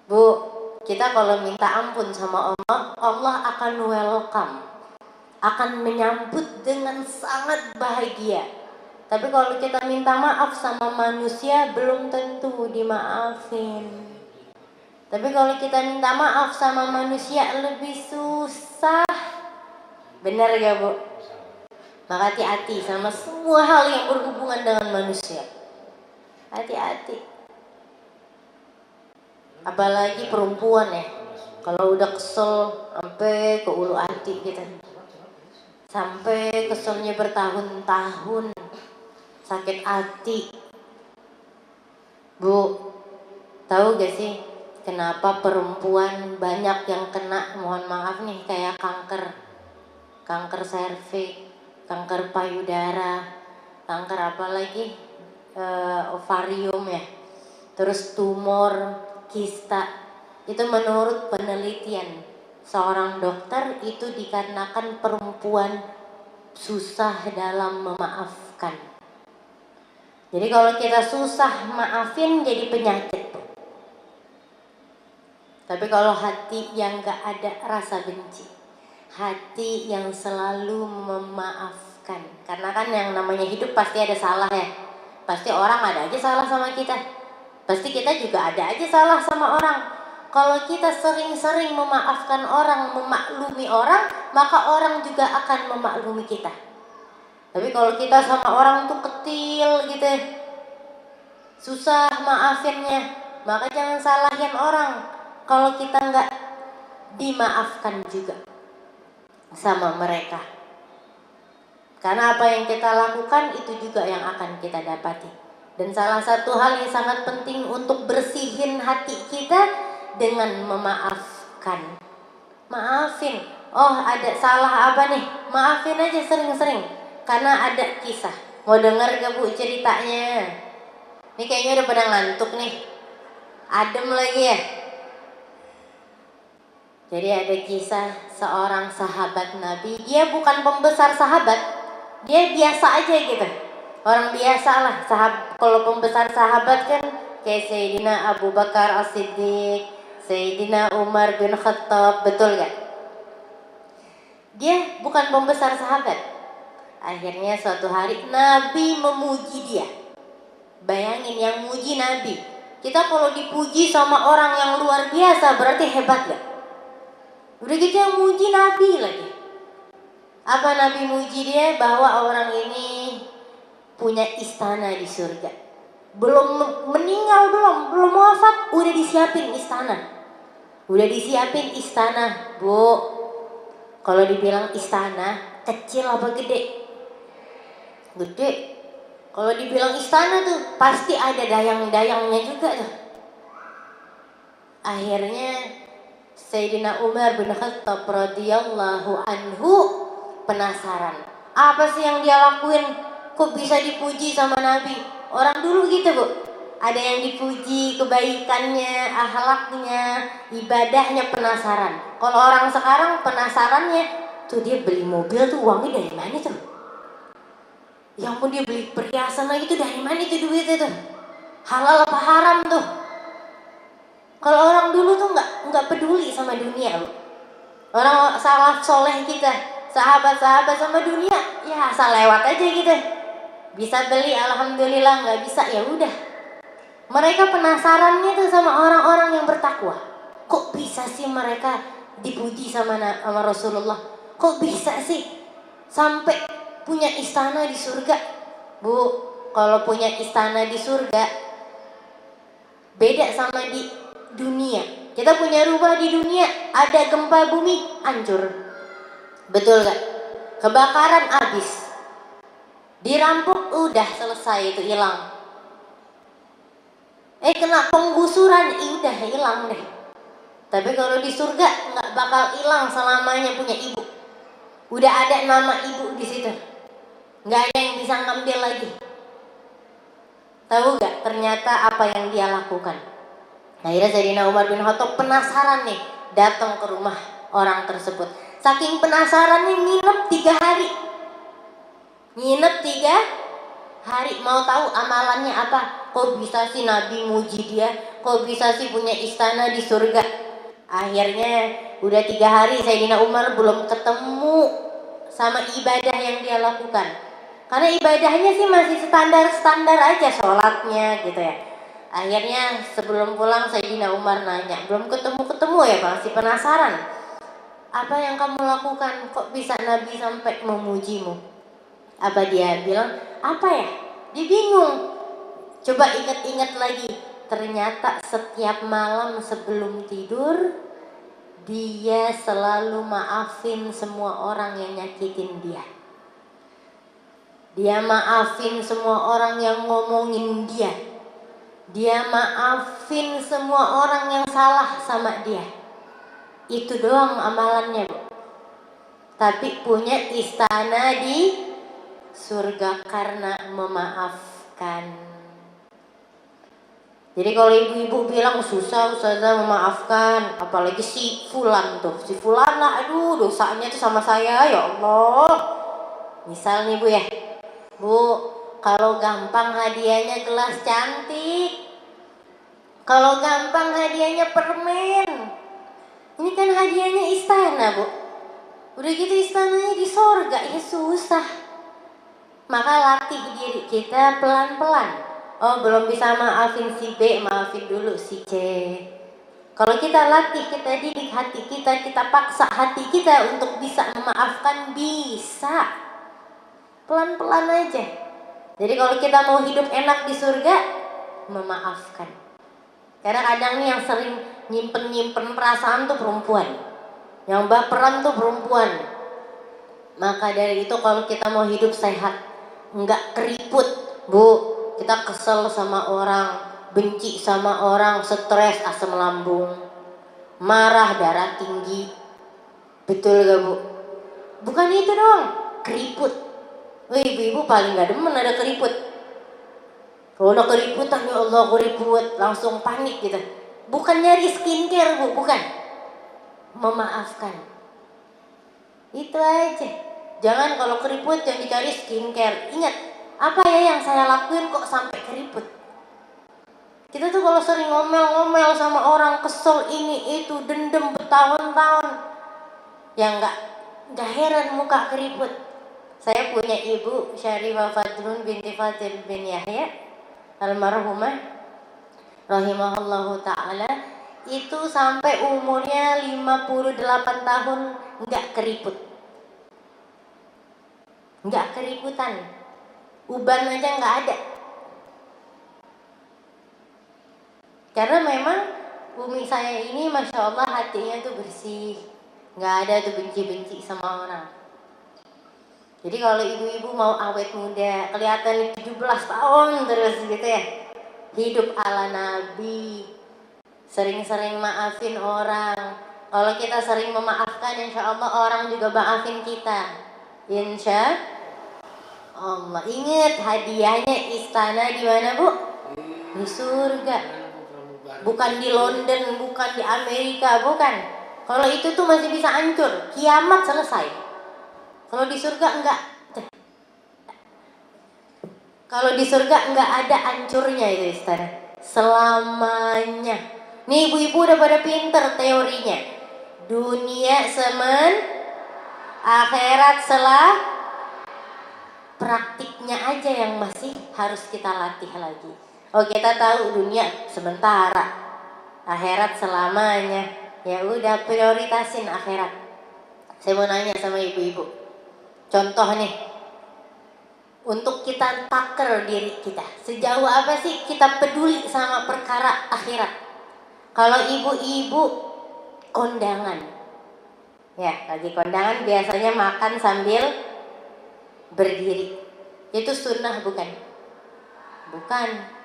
Bu, kita kalau minta ampun sama Allah, Allah akan welcome, akan menyambut dengan sangat bahagia. Tapi kalau kita minta maaf sama manusia, belum tentu dimaafin. Tapi kalau kita minta maaf sama manusia lebih susah. Benar ya Bu? Maka hati-hati sama semua hal yang berhubungan dengan manusia. Hati-hati. Apalagi perempuan ya. Kalau udah kesel sampai ke ulu hati gitu. Sampai keselnya bertahun-tahun. Sakit hati. Bu, tahu gak sih kenapa perempuan banyak yang kena, mohon maaf nih, kayak kanker serviks, kanker payudara, kanker apa lagi, ovarium ya, terus tumor, kista. Itu menurut penelitian seorang dokter itu dikarenakan perempuan susah dalam memaafkan. Jadi kalau kita susah maafin jadi penyakit. Tapi kalau hati yang gak ada rasa benci, hati yang selalu memaafkan. Karena kan yang namanya hidup pasti ada salah ya. Pasti orang ada aja salah sama kita. Pasti kita juga ada aja salah sama orang. Kalau kita sering-sering memaafkan orang, memaklumi orang, maka orang juga akan memaklumi kita. Tapi kalau kita sama orang tuh ketil gitu, susah maafinnya, maka jangan salahin orang kalau kita nggak dimaafkan juga sama mereka. Karena apa yang kita lakukan itu juga yang akan kita dapati. Dan salah satu hal yang sangat penting untuk bersihin hati kita dengan memaafkan. Maafin. Oh, ada salah apa nih? Maafin aja sering-sering. Karena ada kisah. Mau dengar gak Bu ceritanya? Ini kayaknya udah pada ngantuk nih. Adem lagi ya. Jadi ada kisah seorang sahabat Nabi. Dia bukan pembesar sahabat. Dia biasa aja gitu. Orang biasa lah. Kalau pembesar sahabat kan kayak Sayyidina Abu Bakar As-Siddiq, Sayyidina Umar bin Khattab. Betul gak? Dia bukan pembesar sahabat. Akhirnya suatu hari Nabi memuji dia. Bayangin yang muji Nabi. Kita kalau dipuji sama orang yang luar biasa berarti hebat gak? Udah gitu yang muji Nabi lagi. Apa Nabi muji dia? Bahwa orang ini punya istana di surga. Belum meninggal, belum wafat, udah disiapin istana. Udah disiapin istana, Bu. Kalau dibilang istana, kecil apa gede? Gede. Kalau dibilang istana tuh pasti ada dayang-dayangnya juga tuh. Akhirnya Sayyidina Umar bin Khattab radhiyallahu anhu penasaran. Apa sih yang dia lakuin? Kok bisa dipuji sama Nabi? Orang dulu gitu Bu. Ada yang dipuji kebaikannya, akhlaknya, ibadahnya, penasaran. Kalau orang sekarang penasarannya tuh dia beli mobil tuh uangnya dari mana tuh? Ya ampun, dia beli perhiasan lagi tuh dari mana itu duitnya tuh? Halal apa haram tuh? Kalau orang dulu tuh nggak peduli sama dunia, Bu. Orang salaf soleh kita, sahabat-sahabat sama dunia, ya asal lewat aja gitu. Bisa beli, alhamdulillah. Nggak bisa, ya udah. Mereka penasarannya tuh sama orang-orang yang bertakwa. Kok bisa sih mereka dipuji sama Rasulullah? Kok bisa sih sampai punya istana di surga? Bu, kalau punya istana di surga beda sama di dunia. Kita punya rumah di dunia, ada gempa bumi, hancur. Betul gak? Kebakaran habis. Dirampok udah selesai, itu hilang. Kena penggusuran, udah hilang deh. Tapi kalau di surga nggak bakal hilang selamanya punya ibu. Udah ada nama ibu di situ. Nggak ada yang bisa ngambil lagi. Tahu nggak ternyata apa yang dia lakukan? Akhirnya Sayyidina Umar bin Khattab penasaran nih, datang ke rumah orang tersebut. Saking penasarannya nginep 3 hari. Nginep 3 hari, mau tahu amalannya apa? Kok bisa sih Nabi muji dia? Kok bisa sih punya istana di surga? Akhirnya udah 3 hari Sayyidina Umar belum ketemu sama ibadah yang dia lakukan. Karena ibadahnya sih masih standar-standar aja sholatnya gitu ya. Akhirnya sebelum pulang Sayyidina Umar nanya, belum ketemu-ketemu ya, masih penasaran. Apa yang kamu lakukan? Kok bisa Nabi sampai memujimu? Apa dia bilang? Apa ya? Dia bingung. Coba ingat-ingat lagi. Ternyata setiap malam sebelum tidur dia selalu maafin semua orang yang nyakitin dia. Dia maafin semua orang yang ngomongin dia. Dia maafin semua orang yang salah sama dia. Itu doang amalannya, Bu. Tapi punya istana di surga karena memaafkan. Jadi kalau ibu-ibu bilang susah ustazah memaafkan, apalagi si fulan tuh, si fulan lah, aduh dosanya tuh sama saya, ya Allah. Misal nih Bu ya, Bu, kalau gampang hadiahnya gelas cantik, kalau gampang hadiahnya permen. Ini kan hadiahnya istana, Bu. Udah gitu istananya di sorga, ya susah. Maka latih diri kita pelan-pelan. Oh, belum bisa maafin si B, maafin dulu si C. Kalau kita latih, kita didik hati kita paksa hati kita untuk bisa memaafkan, bisa. Pelan-pelan aja. Jadi kalau kita mau hidup enak di surga, memaafkan. Karena kadang nih yang sering nyimpen perasaan tuh perempuan. Yang baperan tuh perempuan. Maka dari itu kalau kita mau hidup sehat, nggak keriput, Bu. Kita kesel sama orang, benci sama orang, stres, asam lambung, marah, darah tinggi. Betul gak, Bu? Bukan itu doang, keriput. Ibu-ibu paling gak demen ada keriput. Kalau ada keriputan, ya Allah keriput, langsung panik gitu. Bukan nyari skincare, Bu, bukan. Memaafkan. Itu aja. Jangan kalau keriput yang dicari skincare. Ingat, apa ya yang saya lakuin kok sampai keriput? Kita tuh kalau sering ngomel-ngomel sama orang, kesel ini itu, dendam bertahun-tahun, ya nggak heran muka keriput. Saya punya ibu Syarifah Fadlun binti Fadil bin Yahya almarhumah rahimahullahu ta'ala, itu sampai umurnya 58 tahun nggak keriput, nggak keriputan, uban aja nggak ada. Karena memang umi saya ini Masya Allah hatinya tuh bersih, nggak ada tuh benci-benci sama orang. Jadi kalau ibu-ibu mau awet muda, kelihatan 17 tahun terus gitu ya, hidup ala Nabi, sering-sering maafin orang. Kalau kita sering memaafkan, insya Allah orang juga maafin kita, insya Allah. Ingat hadiahnya istana di mana, Bu? Di surga. Bukan di London, bukan di Amerika, bukan. Kalau itu tuh masih bisa hancur, kiamat selesai. Kalau di surga enggak. Kalau di surga enggak ada hancurnya itu istana. Selamanya. Nih ibu-ibu udah pada pinter teorinya. Dunia semen, akhirat selah. Praktiknya aja yang masih harus kita latih lagi. Oh, kita tahu dunia sementara, akhirat selamanya. Ya udah, prioritasin akhirat. Saya mau nanya sama ibu-ibu. Contoh nih, untuk kita taker diri kita, sejauh apa sih kita peduli sama perkara akhirat? Kalau ibu-ibu kondangan, ya lagi kondangan biasanya makan sambil berdiri. Itu sunnah bukan? Bukan.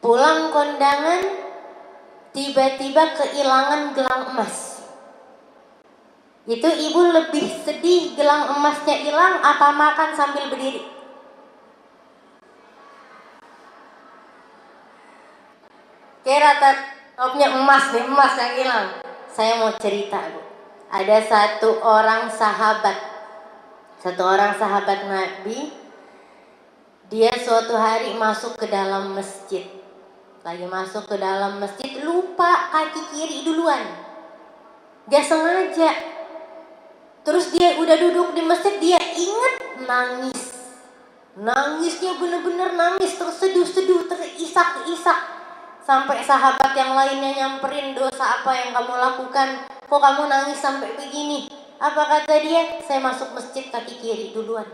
pulang kondangan tiba-tiba kehilangan gelang emas. Itu ibu lebih sedih gelang emasnya hilang apa makan sambil berdiri? Kira topnya emas nih, emas yang hilang. Saya mau cerita, Bu. Ada satu orang sahabat Nabi. Dia suatu hari masuk ke dalam masjid. Lagi masuk ke dalam masjid, lupa kaki kiri duluan. Gak sengaja. Terus dia udah duduk di masjid, dia ingat, nangis. Nangisnya bener-bener nangis, terseduh-seduh, terisak-isak. Sampai sahabat yang lainnya nyamperin, dosa apa yang kamu lakukan? Kok kamu nangis sampai begini? Apa kata dia? Saya masuk masjid kaki kiri duluan.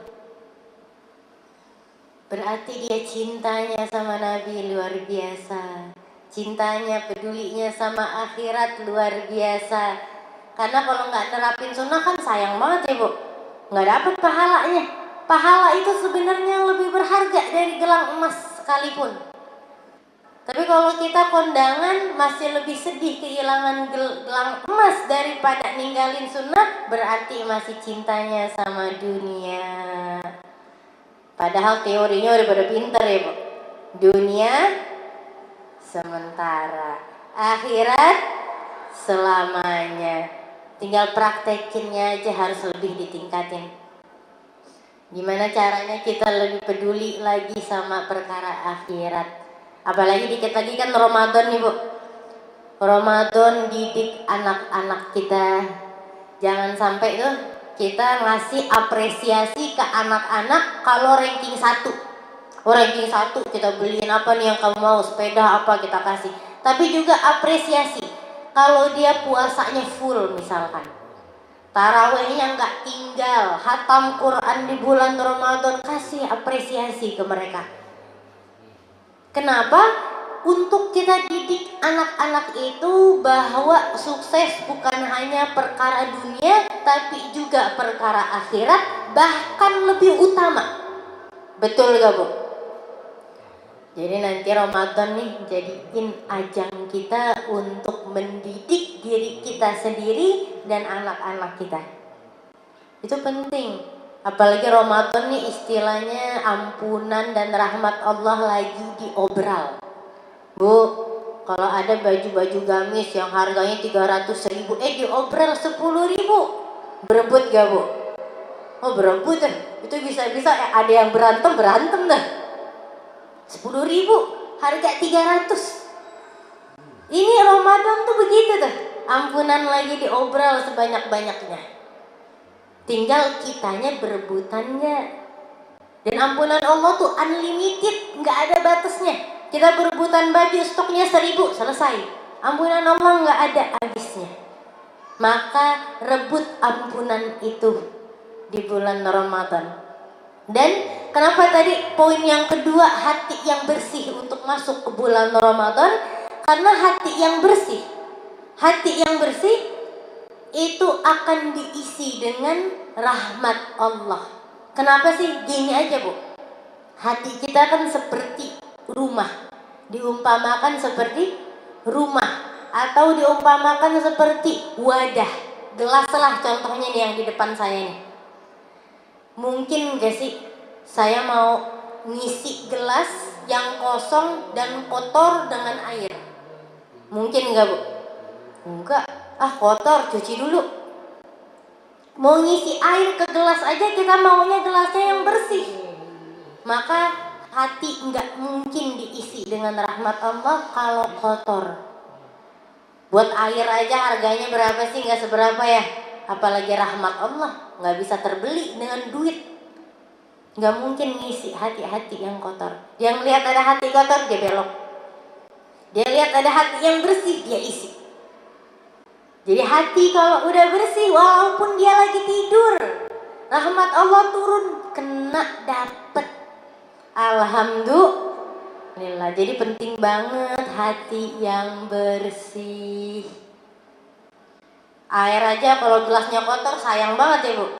Berarti dia cintanya sama Nabi luar biasa. Cintanya, pedulinya sama akhirat luar biasa. Karena kalau nggak nerapin sunnah kan sayang banget ya, Bu. Nggak dapet pahalanya. Pahala itu sebenarnya lebih berharga dari gelang emas sekalipun. Tapi kalau kita kondangan masih lebih sedih kehilangan gelang emas daripada ninggalin sunnah, berarti masih cintanya sama dunia. Padahal teorinya udah pada pinter ya, Bu. Dunia sementara, akhirat selamanya. Tinggal praktekinnya aja harus lebih ditingkatin. Gimana caranya kita lebih peduli lagi sama perkara akhirat. Apalagi dikit lagi kan Ramadan nih, Bu. Ramadan, didik anak-anak kita. Jangan sampai tuh kita ngasih apresiasi ke anak-anak kalau ranking 1. Ranking 1 kita beliin apa nih yang kamu mau, sepeda apa kita kasih. Tapi juga apresiasi kalau dia puasanya full misalkan. Tarawehnya nggak tinggal, hatam Quran di bulan Ramadan, kasih apresiasi ke mereka. Kenapa? Untuk kita didik anak-anak itu bahwa sukses bukan hanya perkara dunia, tapi juga perkara akhirat, bahkan lebih utama. Betul gak, Bu? Jadi nanti Ramadan nih jadiin ajang kita untuk mendidik diri kita sendiri dan anak-anak kita. Itu penting. Apalagi Ramadan nih istilahnya ampunan dan rahmat Allah lagi diobral. Bu, kalau ada baju-baju gamis yang harganya 300.000, diobral 10.000, berebut gak, Bu? Oh, berebut deh. Itu bisa-bisa ada yang berantem dah. 10.000, harga 300. Ini Ramadan tuh begitu tuh. Ampunan lagi diobral sebanyak-banyaknya. Tinggal kitanya berebutannya. Dan ampunan Allah tuh unlimited, nggak ada batasnya. Kita berebutan baju, stoknya 1.000, selesai. Ampunan Allah nggak ada habisnya. Maka rebut ampunan itu di bulan Ramadan. Dan kenapa tadi poin yang kedua, hati yang bersih untuk masuk ke bulan Ramadan? Karena hati yang bersih itu akan diisi dengan rahmat Allah. Kenapa sih? Gini aja, Bu. Hati kita kan seperti rumah. Diumpamakan seperti rumah. Atau diumpamakan seperti wadah. Gelas lah contohnya nih yang di depan saya nih. Mungkin gak sih saya mau ngisi gelas yang kosong dan kotor dengan air? Mungkin gak, Bu? Enggak. Kotor, cuci dulu. Mau ngisi air ke gelas aja kita maunya gelasnya yang bersih. Maka hati nggak mungkin diisi dengan rahmat Allah kalau kotor. Buat air aja harganya berapa sih? Nggak seberapa ya. Apalagi rahmat Allah, nggak bisa terbeli dengan duit. Nggak mungkin ngisi hati-hati yang kotor. Yang lihat ada hati kotor dia belok. Dia lihat ada hati yang bersih dia isi. Jadi hati kalau udah bersih, walaupun dia lagi tidur, rahmat Allah turun, kena dapet. Alhamdulillah. Jadi penting banget hati yang bersih. Air aja kalau gelasnya kotor sayang banget ya, Bu.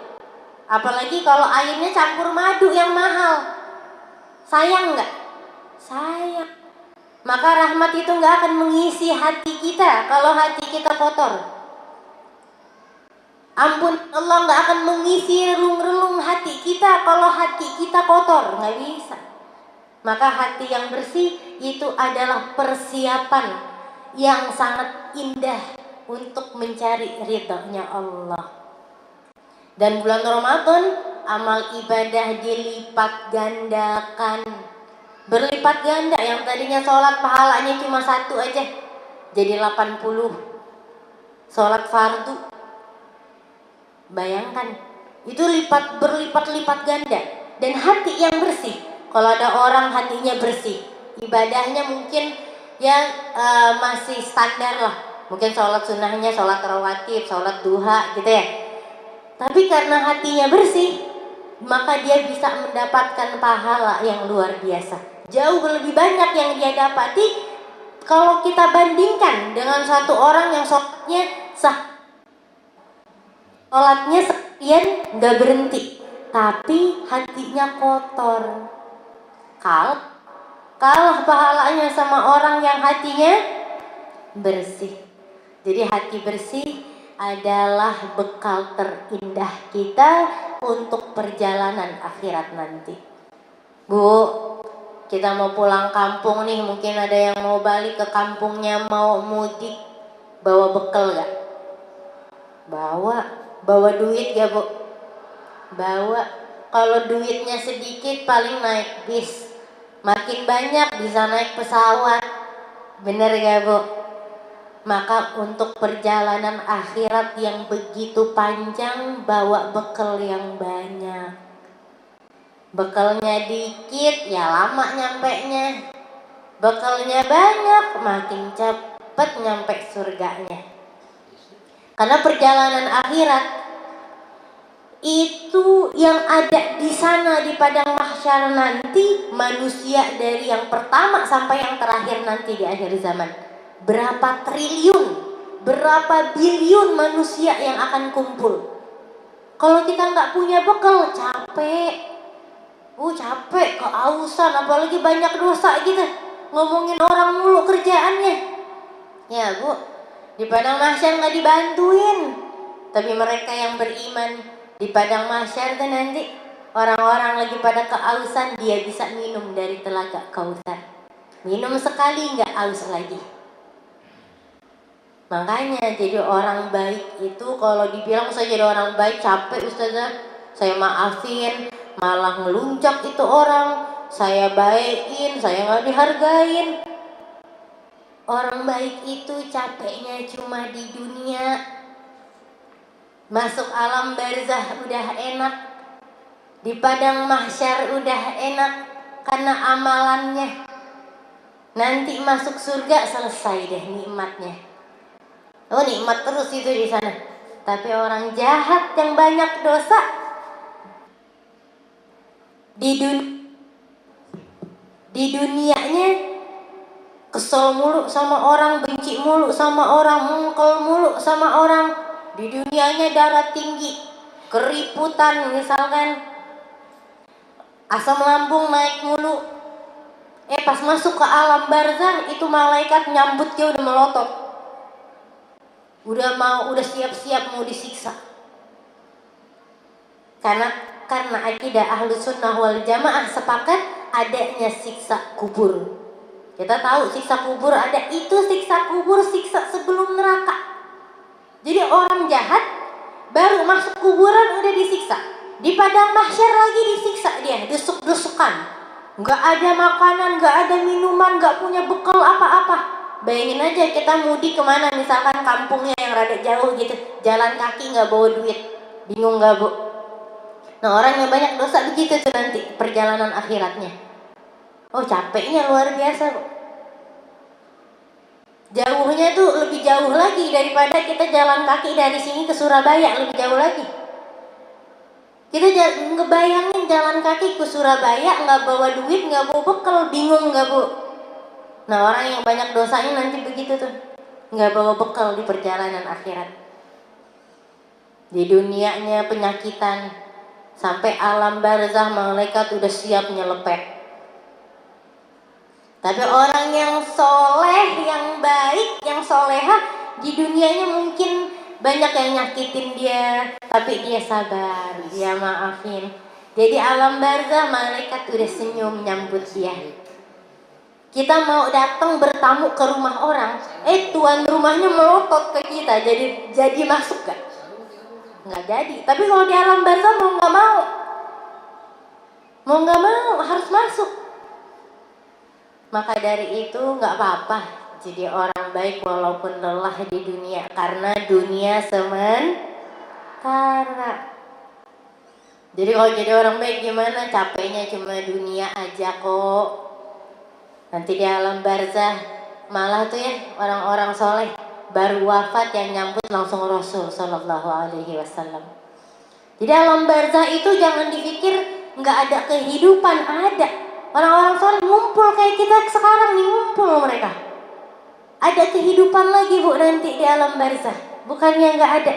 Apalagi kalau airnya campur madu yang mahal. Sayang nggak? Sayang. maka rahmat itu nggak akan mengisi hati kita kalau hati kita kotor. Ampun Allah nggak akan mengisi relung-relung hati kita kalau hati kita kotor, nggak bisa. Maka hati yang bersih itu adalah persiapan yang sangat indah untuk mencari ridhonya Allah. Dan bulan Ramadan amal ibadah dilipat gandakan, berlipat ganda. Yang tadinya sholat pahalanya cuma 1 aja jadi 80. Sholat fardu, bayangkan, itu berlipat-lipat ganda. Dan hati yang bersih, kalau ada orang hatinya bersih, ibadahnya mungkin ya masih standar lah, mungkin sholat sunnahnya sholat rawatib, sholat duha gitu ya, tapi karena hatinya bersih, maka dia bisa mendapatkan pahala yang luar biasa, jauh lebih banyak yang dia dapati kalau kita bandingkan dengan satu orang yang sholatnya sekian nggak berhenti, tapi hatinya kotor. Kalah pahalanya sama orang yang hatinya bersih. Jadi hati bersih adalah bekal terindah kita untuk perjalanan akhirat nanti. Bu, kita mau pulang kampung nih, mungkin ada yang mau balik ke kampungnya, mau mudik, bawa bekal gak? Bawa duit ya Bu? Bawa. Kalau duitnya sedikit paling naik bis, makin banyak bisa naik pesawat, bener gak Bu? Maka untuk perjalanan akhirat yang begitu panjang, bawa bekal yang banyak. Bekalnya dikit ya lama nyampenya, bekalnya banyak makin cepat nyampe surganya. Karena perjalanan akhirat itu yang ada di sana di padang mahsyar nanti, manusia dari yang pertama sampai yang terakhir nanti di akhir zaman. Berapa triliun, berapa biliun manusia yang akan kumpul. Kalau kita nggak punya bekal, capek. Capek, kehausan, apalagi banyak dosa gitu. Ngomongin orang mulu kerjaannya. Ya Bu, di padang mahsyar nggak dibantuin. Tapi mereka yang beriman di padang mahsyar tuh nanti orang-orang lagi pada kehausan, dia bisa minum dari telaga Kautsar. Minum sekali nggak haus lagi. Makanya jadi orang baik itu, kalau dibilang saya jadi orang baik capek Ustazah, saya maafin, malah ngeluncak itu orang, saya baikin, saya nggak dihargain. Orang baik itu capeknya cuma di dunia, masuk alam barzah udah enak, di padang mahsyar udah enak karena amalannya. Nanti masuk surga selesai deh nikmatnya. Nikmat terus itu di sana. Tapi orang jahat yang banyak dosa di dunianya kesel mulu sama orang, benci mulu sama orang, mungkel mulu sama orang. Di dunianya darah tinggi, keriputan misalkan, asam lambung naik mulu. Pas masuk ke alam barzah itu malaikat nyambut dia udah melotot. Udah siap-siap mau disiksa. Karena akidah Ahlus Sunnah wal Jamaah sepakat adanya siksa kubur. Kita tahu siksa kubur ada, itu siksa kubur siksa sebelum neraka. Jadi orang jahat baru masuk kuburan udah disiksa. Di padang mahsyar lagi disiksa dia, desuk-desukan. Nggak ada makanan, nggak ada minuman, nggak punya bekal apa-apa. Bayangin aja kita mudik kemana, misalkan kampungnya yang rada jauh gitu, jalan kaki nggak bawa duit, bingung nggak Bu? Nah orang yang banyak dosa begitu tuh nanti perjalanan akhiratnya. Capeknya luar biasa Bu. Jauhnya tuh lebih jauh lagi daripada kita jalan kaki dari sini ke Surabaya, lebih jauh lagi. Kita ngebayangin jalan kaki ke Surabaya nggak bawa duit, nggak bawa bekal, bingung nggak Bu? Nah orang yang banyak dosanya nanti begitu tuh, nggak bawa bekal di perjalanan akhirat. Di dunianya penyakitan, sampai alam barzah malaikat udah siap nyelepet. Tapi orang yang soleh, yang baik, yang soleha, di dunianya mungkin banyak yang nyakitin dia, tapi dia sabar, dia maafin. Jadi alam barzah malaikat udah senyum nyambut dia. Kita mau datang bertamu ke rumah orang, tuan rumahnya melotot ke kita, jadi masuk gak? Nggak jadi. Tapi kalau di alam barzah mau nggak mau harus masuk. Maka dari itu nggak apa-apa jadi orang baik walaupun lelah di dunia, karena dunia sementara. Jadi kalau jadi orang baik gimana? Capeknya cuma dunia aja kok. Nanti di alam barzah malah tuh ya orang-orang soleh baru wafat yang nyambut langsung Rasul Shallallahu Alaihi Wasallam. Jadi alam barzah itu jangan dipikir nggak ada kehidupan, ada. Orang-orang soleh ngumpul kayak kita sekarang nih, ngumpul mereka. Ada kehidupan lagi bu nanti di alam barzah. Bukannya nggak ada.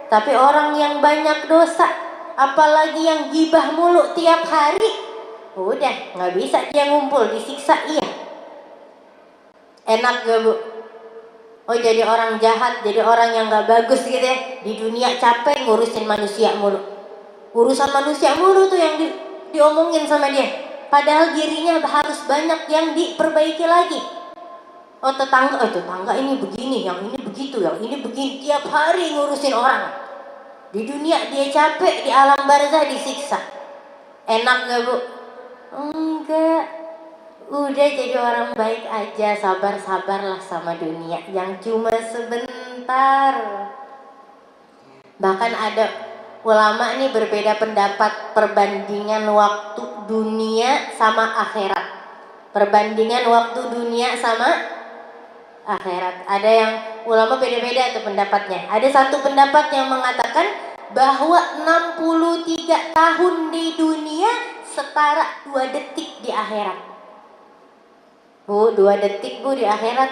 Tapi orang yang banyak dosa, apalagi yang gibah mulu tiap hari, udah nggak bisa dia ngumpul, disiksa iya. Enak gak bu? Oh jadi orang jahat, jadi orang yang gak bagus gitu ya. Di dunia capek ngurusin manusia mulu. Urusan manusia mulu tuh yang diomongin sama dia. Padahal dirinya harus banyak yang diperbaiki lagi. Oh tetangga ini begini, yang ini begitu, yang ini begini. Tiap hari ngurusin orang. Di dunia dia capek, di alam barzah disiksa. Enak gak bu? Enggak. Udah jadi orang baik aja, sabar-sabarlah sama dunia yang cuma sebentar. Bahkan ada ulama nih berbeda pendapat perbandingan waktu dunia sama akhirat. Perbandingan waktu dunia sama akhirat. Ada yang ulama beda-beda tuh pendapatnya. Ada satu pendapat yang mengatakan bahwa 63 tahun di dunia setara 2 detik di akhirat. Bu, 2 detik bu di akhirat.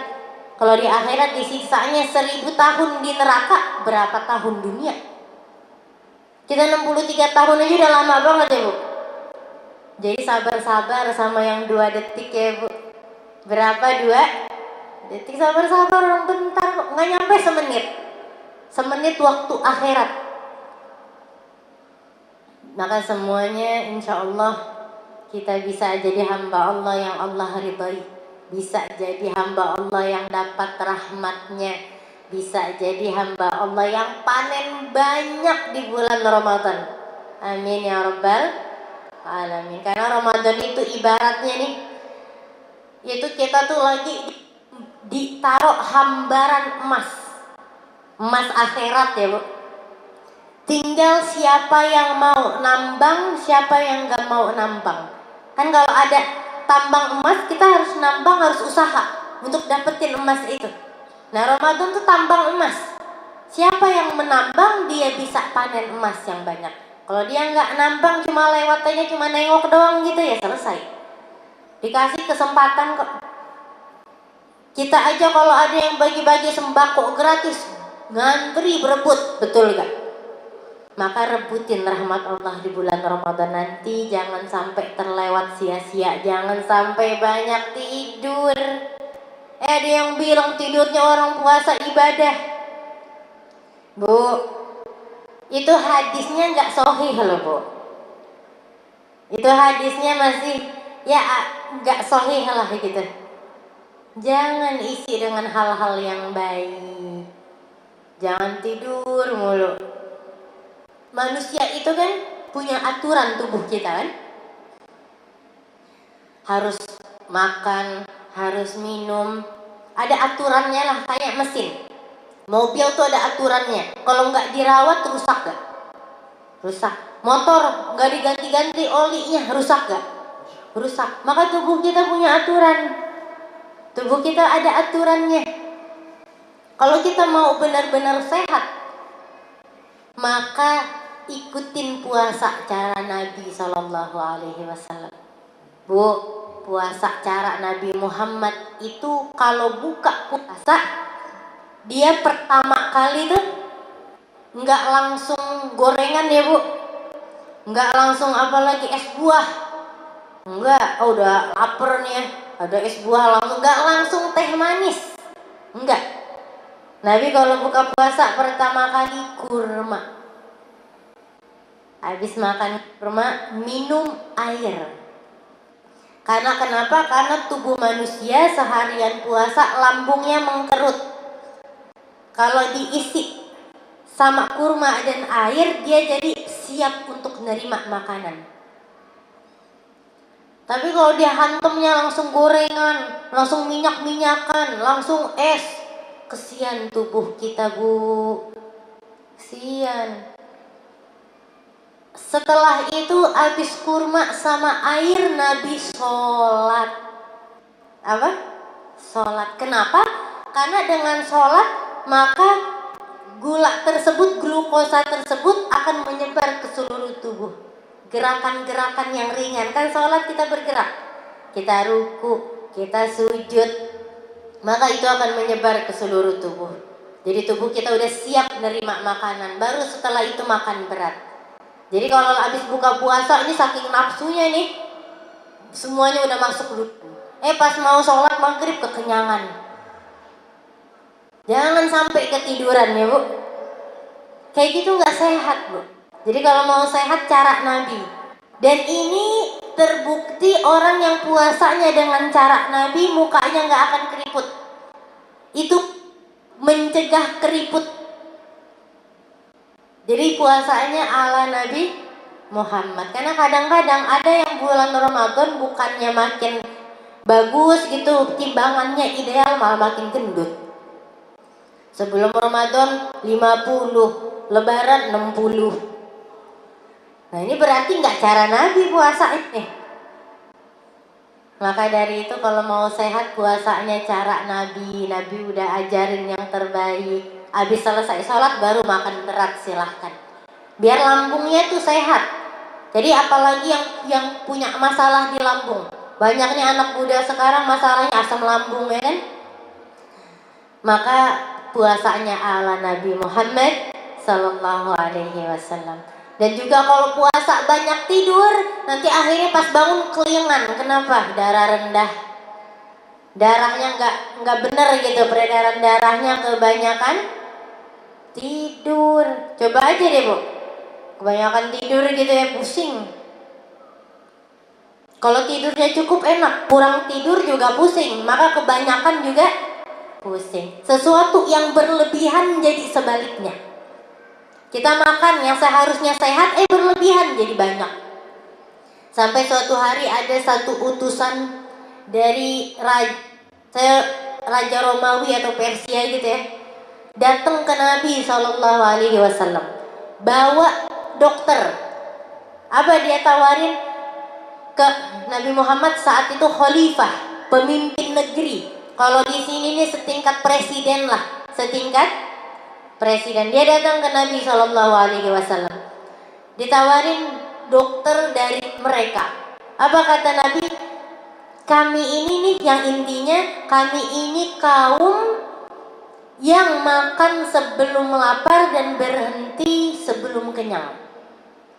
Kalau di akhirat disiksanya 1000 tahun di neraka, berapa tahun dunia? Kita 63 tahun aja udah lama banget ya bu. Jadi sabar-sabar sama yang 2 detik ya bu. Berapa 2 detik? Sabar-sabar orang bentar kok, nggak nyampe semenit. Semenit waktu akhirat. Maka semuanya insya Allah kita bisa jadi hamba Allah yang Allah ridhai. Bisa jadi hamba Allah yang dapat rahmatnya. Bisa jadi hamba Allah yang panen banyak di bulan Ramadan. Amin ya rabbal alamin. Karena Ramadan itu ibaratnya nih, itu kita tuh lagi ditaruh hambaran emas. Emas akhirat ya bu. Tinggal siapa yang mau nambang, siapa yang gak mau nambang. Kan kalau ada tambang emas, kita harus nambang, harus usaha untuk dapetin emas itu. Nah Ramadan tuh tambang emas. Siapa yang menambang, dia bisa panen emas yang banyak. Kalau dia nggak nambang, cuma lewat aja, cuma nengok doang gitu ya selesai. Dikasih kesempatan kok. Kita aja kalau ada yang bagi-bagi sembako gratis, ngantri berebut, betul gak? Maka rebutin rahmat Allah di bulan Ramadan nanti. Jangan sampai terlewat sia-sia. Jangan sampai banyak tidur. Ada yang bilang tidurnya orang puasa ibadah. Bu, itu hadisnya gak sahih loh bu. Itu hadisnya masih ya gak sahih lah gitu. Jangan isi dengan hal-hal yang baik. Jangan tidur mulu. Manusia itu kan punya aturan tubuh kita kan. Harus makan, harus minum. Ada aturannya lah, kayak mesin. Mobil tuh ada aturannya. Kalau nggak dirawat rusak gak? Rusak. Motor nggak diganti-ganti olinya rusak gak? Rusak. Maka tubuh kita punya aturan. Tubuh kita ada aturannya. Kalau kita mau benar-benar sehat, maka ikutin puasa cara Nabi Shallallahu Alaihi Wasallam. Bu, puasa cara Nabi Muhammad itu kalau buka puasa, dia pertama kali tuh nggak langsung gorengan ya bu, nggak langsung apalagi es buah, nggak. Oh, udah lapar nih ya, ada es buah langsung, nggak langsung teh manis, enggak. Nabi kalau buka puasa pertama kali kurma. Habis makan kurma, minum air. Karena kenapa? Karena tubuh manusia seharian puasa lambungnya mengkerut. Kalau diisi sama kurma dan air, dia jadi siap untuk menerima makanan. Tapi kalau dia hantamnya langsung gorengan, langsung minyak-minyakan, langsung es, kesian tubuh kita, Bu. Kesian. Setelah itu habis kurma sama air, Nabi sholat. Apa? Sholat. Kenapa? Karena dengan sholat maka gula tersebut, glukosa tersebut akan menyebar ke seluruh tubuh. Gerakan-gerakan yang ringan, kan sholat kita bergerak, kita ruku, kita sujud, maka itu akan menyebar ke seluruh tubuh. Jadi tubuh kita udah siap menerima makanan, baru setelah itu makan berat. Jadi kalau habis buka puasa ini saking nafsunya nih, semuanya udah masuk dulu. Pas mau sholat maghrib kekenyangan. Jangan sampai ketiduran ya, Bu. Kayak gitu nggak sehat, Bu. Jadi kalau mau sehat, cara Nabi. Dan ini terbukti orang yang puasanya dengan cara Nabi, mukanya nggak akan keriput. Itu mencegah keriput. Jadi puasanya ala Nabi Muhammad. Karena kadang-kadang ada yang bulan Ramadan bukannya makin bagus gitu, timbangannya ideal, malah makin gendut. Sebelum Ramadan 50, Lebaran 60. Nah ini berarti nggak cara Nabi puasa ini. Maka dari itu kalau mau sehat puasanya cara Nabi. Nabi udah ajarin yang terbaik. Habis selesai sholat baru makan berat, silahkan. Biar lambungnya tuh sehat. Jadi apalagi yang punya masalah di lambung. Banyaknya anak muda sekarang masalahnya asam lambung, ya kan? Maka puasanya ala Nabi Muhammad Sallallahu Alaihi Wasallam. Dan juga kalau puasa banyak tidur, nanti akhirnya pas bangun kelingan. Kenapa? Darah rendah, darahnya nggak bener gitu, peredaran darahnya kebanyakan tidur. Coba aja deh, Bu, kebanyakan tidur gitu ya, pusing. Kalau tidurnya cukup enak, kurang tidur juga pusing. Maka kebanyakan juga pusing. Sesuatu yang berlebihan jadi sebaliknya. Kita makan yang seharusnya sehat, berlebihan jadi banyak. Sampai suatu hari ada satu utusan dari Raja Romawi atau Persia gitu ya, datang ke Nabi Shallallahu Alaihi Wasallam, bawa dokter. Apa dia tawarin ke Nabi Muhammad saat itu? Khalifah, pemimpin negeri. Kalau di sini nih setingkat presiden lah, setingkat presiden. Dia datang ke Nabi Shallallahu Alaihi Wasallam, ditawarin dokter dari mereka. Apa kata Nabi? Kami ini nih, yang intinya kami ini kaum yang makan sebelum lapar dan berhenti sebelum kenyang.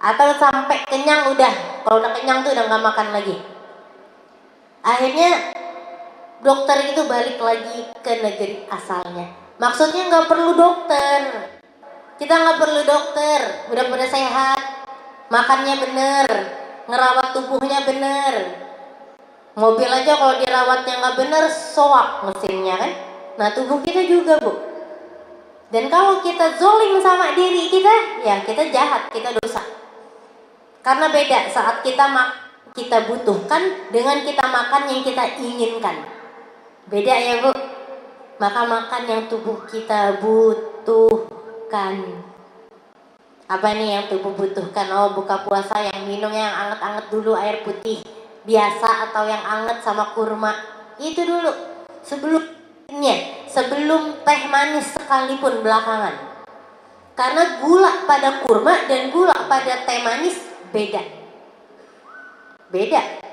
Atau sampai kenyang udah, kalau udah kenyang tuh udah nggak makan lagi. Akhirnya dokter itu balik lagi ke negeri asalnya. Maksudnya nggak perlu dokter, kita nggak perlu dokter, udah pada sehat, makannya bener, ngerawat tubuhnya bener. Mobil aja kalau dirawatnya nggak bener, soak mesinnya kan. Nah tubuh kita juga, Bu. Dan kalau kita zolim sama diri kita, ya kita jahat, kita dosa. Karena beda saat kita butuhkan dengan kita makan yang kita inginkan. Beda ya, Bu. Maka makan yang tubuh kita butuhkan. Apa nih yang tubuh butuhkan? Oh, buka puasa yang minumnya yang anget-anget dulu, air putih biasa atau yang anget sama kurma. Itu dulu. Sebelum teh manis sekalipun belakangan. Karena gula pada kurma dan gula pada teh manis beda.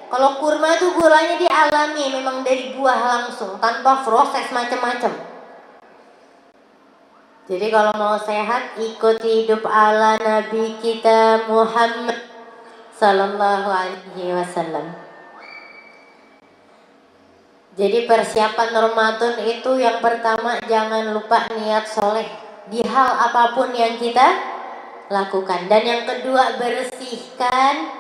Kalau kurma itu gulanya dialami, memang dari buah langsung, tanpa proses macam-macam. Jadi kalau mau sehat, ikuti hidup ala Nabi kita Muhammad Sallallahu Alaihi Wasallam. Jadi persiapan Ramadan itu yang pertama jangan lupa niat soleh di hal apapun yang kita lakukan. Dan yang kedua bersihkan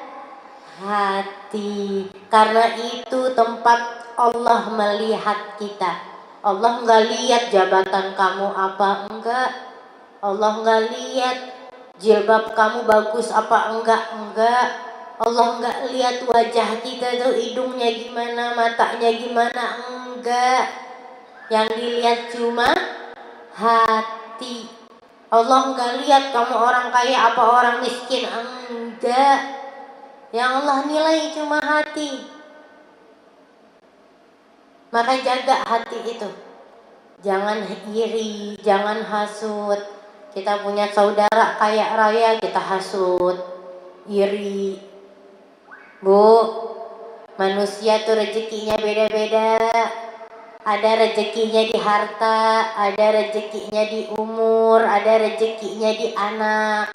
hati, karena itu tempat Allah melihat kita. Allah nggak lihat jabatan kamu apa enggak, Allah nggak lihat jilbab kamu bagus apa enggak. Allah nggak lihat wajah kita tuh hidungnya gimana, matanya gimana, enggak. Yang dilihat cuma hati. Allah nggak lihat kamu orang kaya apa orang miskin, enggak. Yang Allah nilai cuma hati. Maka jaga hati itu. Jangan iri, jangan hasut. Kita punya saudara kaya raya, kita hasut, iri. Bu, manusia tuh rezekinya beda-beda. Ada rezekinya di harta, ada rezekinya di umur, ada rezekinya di anak.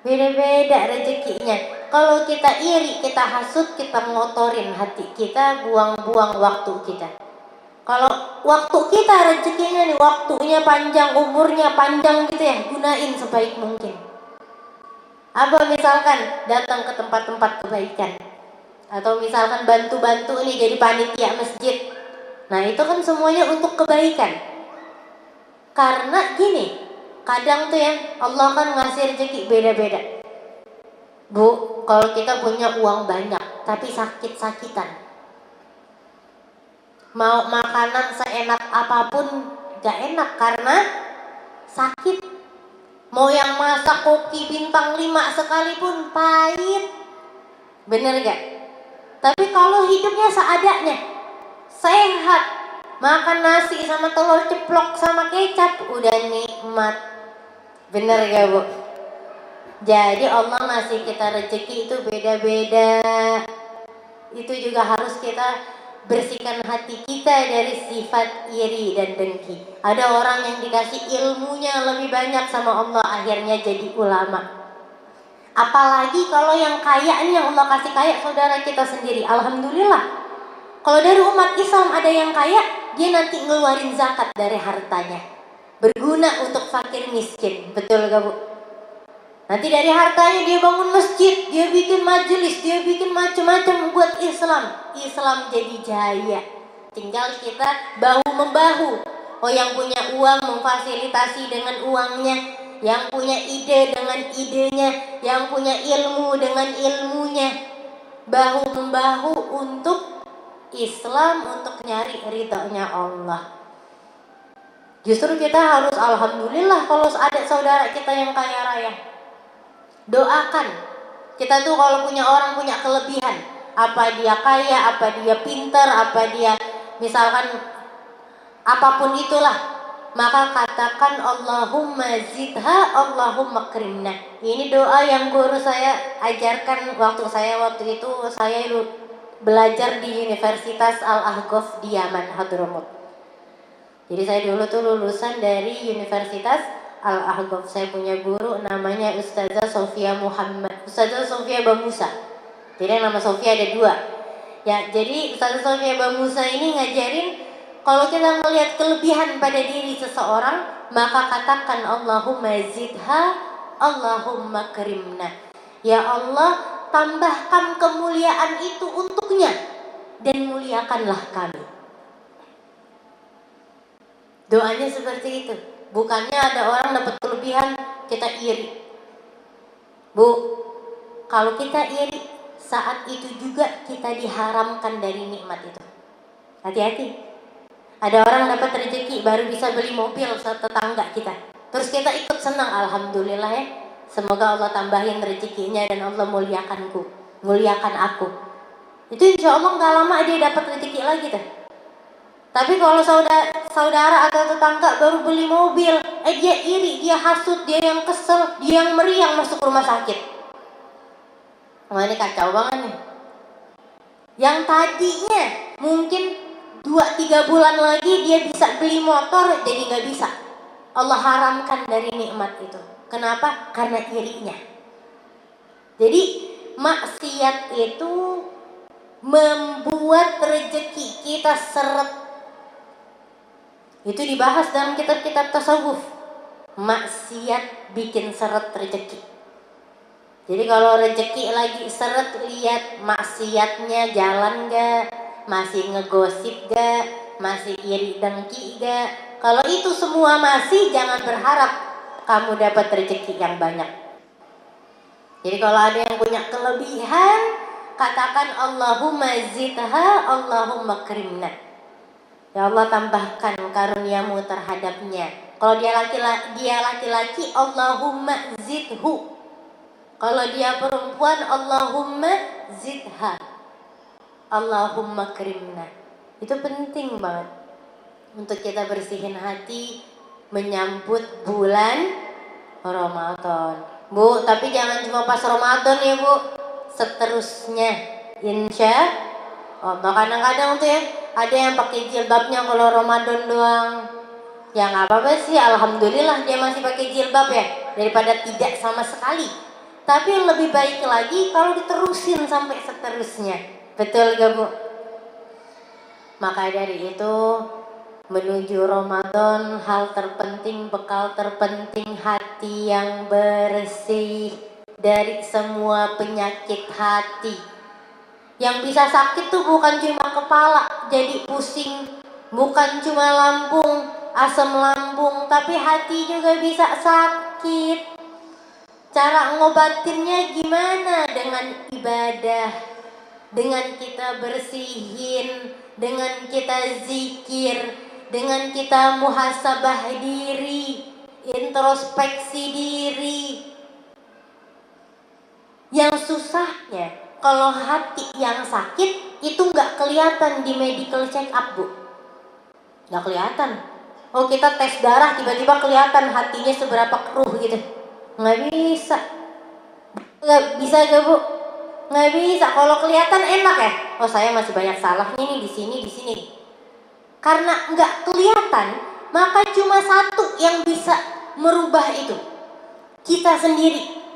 Beda-beda rezekinya. Kalau kita iri, kita hasut, kita ngotorin hati kita, buang-buang waktu kita. Kalau waktu kita rezekinya nih, waktunya panjang, umurnya panjang gitu ya, gunain sebaik mungkin. Apa misalkan datang ke tempat-tempat kebaikan, atau misalkan bantu-bantu nih jadi panitia masjid. Nah itu kan semuanya untuk kebaikan. Karena gini, kadang tuh ya Allah kan ngasih rezeki beda-beda. Bu, kalau kita punya uang banyak tapi sakit-sakitan, mau makanan seenak apapun gak enak karena sakit. Mau yang masak kopi bintang 5 sekalipun pahit. Bener gak? Tapi kalau hidupnya seadanya, sehat, makan nasi sama telur ceplok sama kecap, udah nikmat. Bener gak bu? Jadi Allah ngasih kita rezeki itu beda-beda. Itu juga harus kita bersihkan hati kita dari sifat iri dan dengki. Ada orang yang dikasih ilmunya lebih banyak sama Allah, akhirnya jadi ulama. Apalagi kalau yang kaya nih, yang Allah kasih kaya saudara kita sendiri, alhamdulillah. Kalau dari umat Islam ada yang kaya, dia nanti ngeluarin zakat dari hartanya, berguna untuk fakir miskin. Betul gak bu? Nanti dari hartanya dia bangun masjid, dia bikin majelis, dia bikin macam-macam buat Islam. Islam jadi jaya. Tinggal kita bahu-membahu. Oh yang punya uang memfasilitasi dengan uangnya, yang punya ide dengan idenya, yang punya ilmu dengan ilmunya. Bahu-membahu untuk Islam, untuk nyari ridhonya Allah. Justru kita harus alhamdulillah kalau ada saudara kita yang kaya raya. Doakan. Kita tuh kalau punya orang punya kelebihan, apa dia kaya, apa dia pintar, apa dia misalkan apapun itulah, maka katakan Allahumma zidha, Allahumma krimna. Ini doa yang guru saya ajarkan waktu itu saya belajar di Universitas Al-Ahqaf di Yaman, Hadramut. Jadi saya dulu tuh lulusan dari Universitas Al-Ahqaf. Saya punya guru namanya Ustazah Sofia Muhammad, Ustazah Sofia Bamusa. Jadi nama Sofia ada 2. Ya, jadi Ustazah Sofia Bamusa ini ngajarin kalau kita melihat kelebihan pada diri seseorang, maka katakan Allahumma zidha, Allahumma karimna. Ya Allah, tambahkan kemuliaan itu untuknya dan muliakanlah kami. Doanya seperti itu. Bukannya ada orang dapat kelebihan kita iri. Bu, kalau kita iri, saat itu juga kita diharamkan dari nikmat itu. Hati-hati. Ada orang dapat rezeki baru bisa beli mobil tetangga kita, terus kita ikut senang, alhamdulillah ya. Semoga Allah tambahin rezekinya dan Allah muliakan aku. Itu insya Allah gak lama dia dapat rezeki lagi tuh. Tapi kalau saudara atau tetangga baru beli mobil, dia iri, dia hasut, dia yang kesel, dia yang meriang masuk rumah sakit. Wah ini kacau banget nih. Yang tadinya mungkin 2-3 bulan lagi dia bisa beli motor, jadi gak bisa. Allah haramkan dari nikmat itu. Kenapa? Karena irinya. Jadi maksiat itu membuat rezeki kita seret. Itu dibahas dalam kitab-kitab tasawuf. Maksiat bikin seret rezeki. Jadi kalau rezeki lagi seret, lihat maksiatnya jalan gak, masih ngegosip gak, masih iri dengki gak. Kalau itu semua masih, jangan berharap kamu dapat rezeki yang banyak. Jadi kalau ada yang punya kelebihan, katakan Allahumma zidha, Allahumma krimna. Ya Allah, tambahkan karuniamu terhadapnya. Kalau dia laki-laki, Allahumma zidhu. Kalau dia perempuan, Allahumma zidha, Allahumma krimna. Itu penting banget untuk kita bersihin hati menyambut bulan Ramadan. Bu, tapi jangan cuma pas Ramadan ya Bu, seterusnya insya Allah. Kadang-kadang tuh ya ada yang pakai jilbabnya kalau Ramadan doang. Ya nggak apa-apa sih, alhamdulillah dia masih pakai jilbab ya, daripada tidak sama sekali. Tapi lebih baik lagi kalau diterusin sampai seterusnya. Betul gak Bu? Maka dari itu, menuju Ramadan, hal terpenting, bekal terpenting, hati yang bersih dari semua penyakit hati. Yang bisa sakit tuh bukan cuma kepala jadi pusing, bukan cuma lambung, asam lambung, tapi hati juga bisa sakit. Cara ngobatinnya gimana? Dengan ibadah, dengan kita bersihin, dengan kita zikir, dengan kita muhasabah diri, introspeksi diri. Yang susahnya kalau hati yang sakit itu nggak kelihatan di medical check up Bu, nggak kelihatan. Oh kita tes darah tiba-tiba kelihatan hatinya seberapa keruh gitu, nggak bisa. Nggak bisa gak Bu? Nggak bisa. Kalau kelihatan enak ya, oh saya masih banyak salahnya nih di sini. Karena nggak kelihatan, maka cuma satu yang bisa merubah itu, kita sendiri.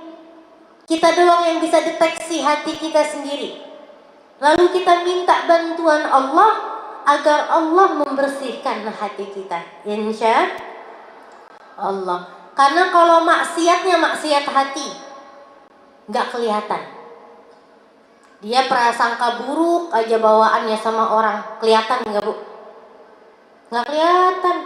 Kita doang yang bisa deteksi hati kita sendiri. Lalu kita minta bantuan Allah agar Allah membersihkan hati kita, insya Allah. Karena kalau maksiatnya maksiat hati, nggak kelihatan. Dia prasangka buruk aja bawaannya sama orang, kelihatan nggak Bu? Nggak kelihatan.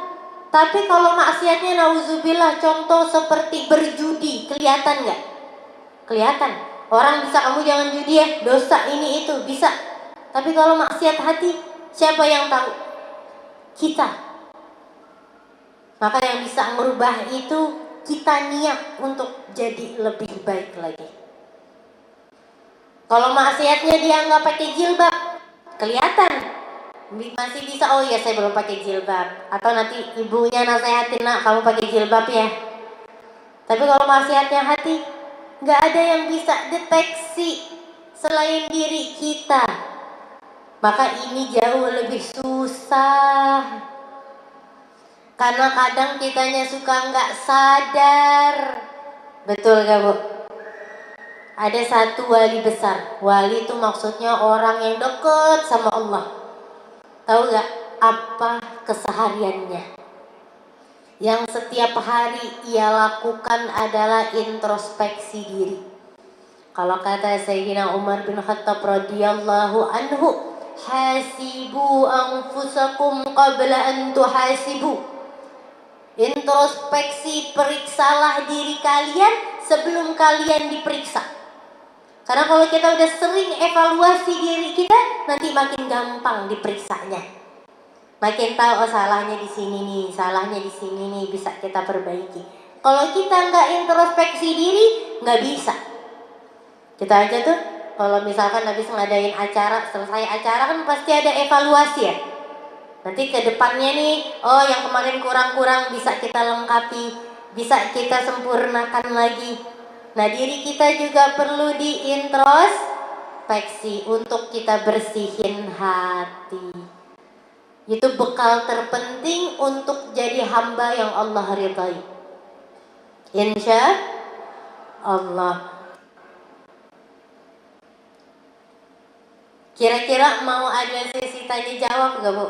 Tapi kalau maksiatnya nauzubillah, contoh seperti berjudi, kelihatan nggak? Kelihatan. Orang bisa, kamu jangan judi ya, dosa ini itu, bisa. Tapi kalau maksiat hati, siapa yang tahu? Kita. Maka yang bisa merubah itu kita niat untuk jadi lebih baik lagi. Kalau maksiatnya dia nggak pakai jilbab, kelihatan. Masih bisa, oh iya saya belum pakai jilbab. Atau nanti ibunya nasihatin, nak kamu pakai jilbab ya. Tapi kalau maksiatnya hati, nggak ada yang bisa deteksi selain diri kita. Maka ini jauh lebih susah. Karena kadang kitanya suka nggak sadar. Betul gak Bu? Ada satu wali besar. Wali itu maksudnya orang yang dekat sama Allah. Tahu gak apa kesehariannya? Yang setiap hari ia lakukan adalah introspeksi diri. Kalau kata Sayyidina Umar bin Khattab radhiyallahu anhu, hasibu anfusakum qabla an tuhasibu. Introspeksi, periksalah diri kalian sebelum kalian diperiksa. Karena kalau kita udah sering evaluasi diri kita, nanti makin gampang diperiksanya. Makin tahu, oh salahnya di sini nih, salahnya di sini nih, bisa kita perbaiki. Kalau kita nggak introspeksi diri, nggak bisa. Kita aja tuh, kalau misalkan habis ngadain acara, selesai acara kan pasti ada evaluasi ya. Nanti ke depannya nih, oh yang kemarin kurang-kurang bisa kita lengkapi, bisa kita sempurnakan lagi. Nah diri kita juga perlu diintrospeksi untuk kita bersihin hati. Itu bekal terpenting untuk jadi hamba yang Allah ridhai, insya Allah. Kira-kira mau ada sesi tanya jawab gak Bu?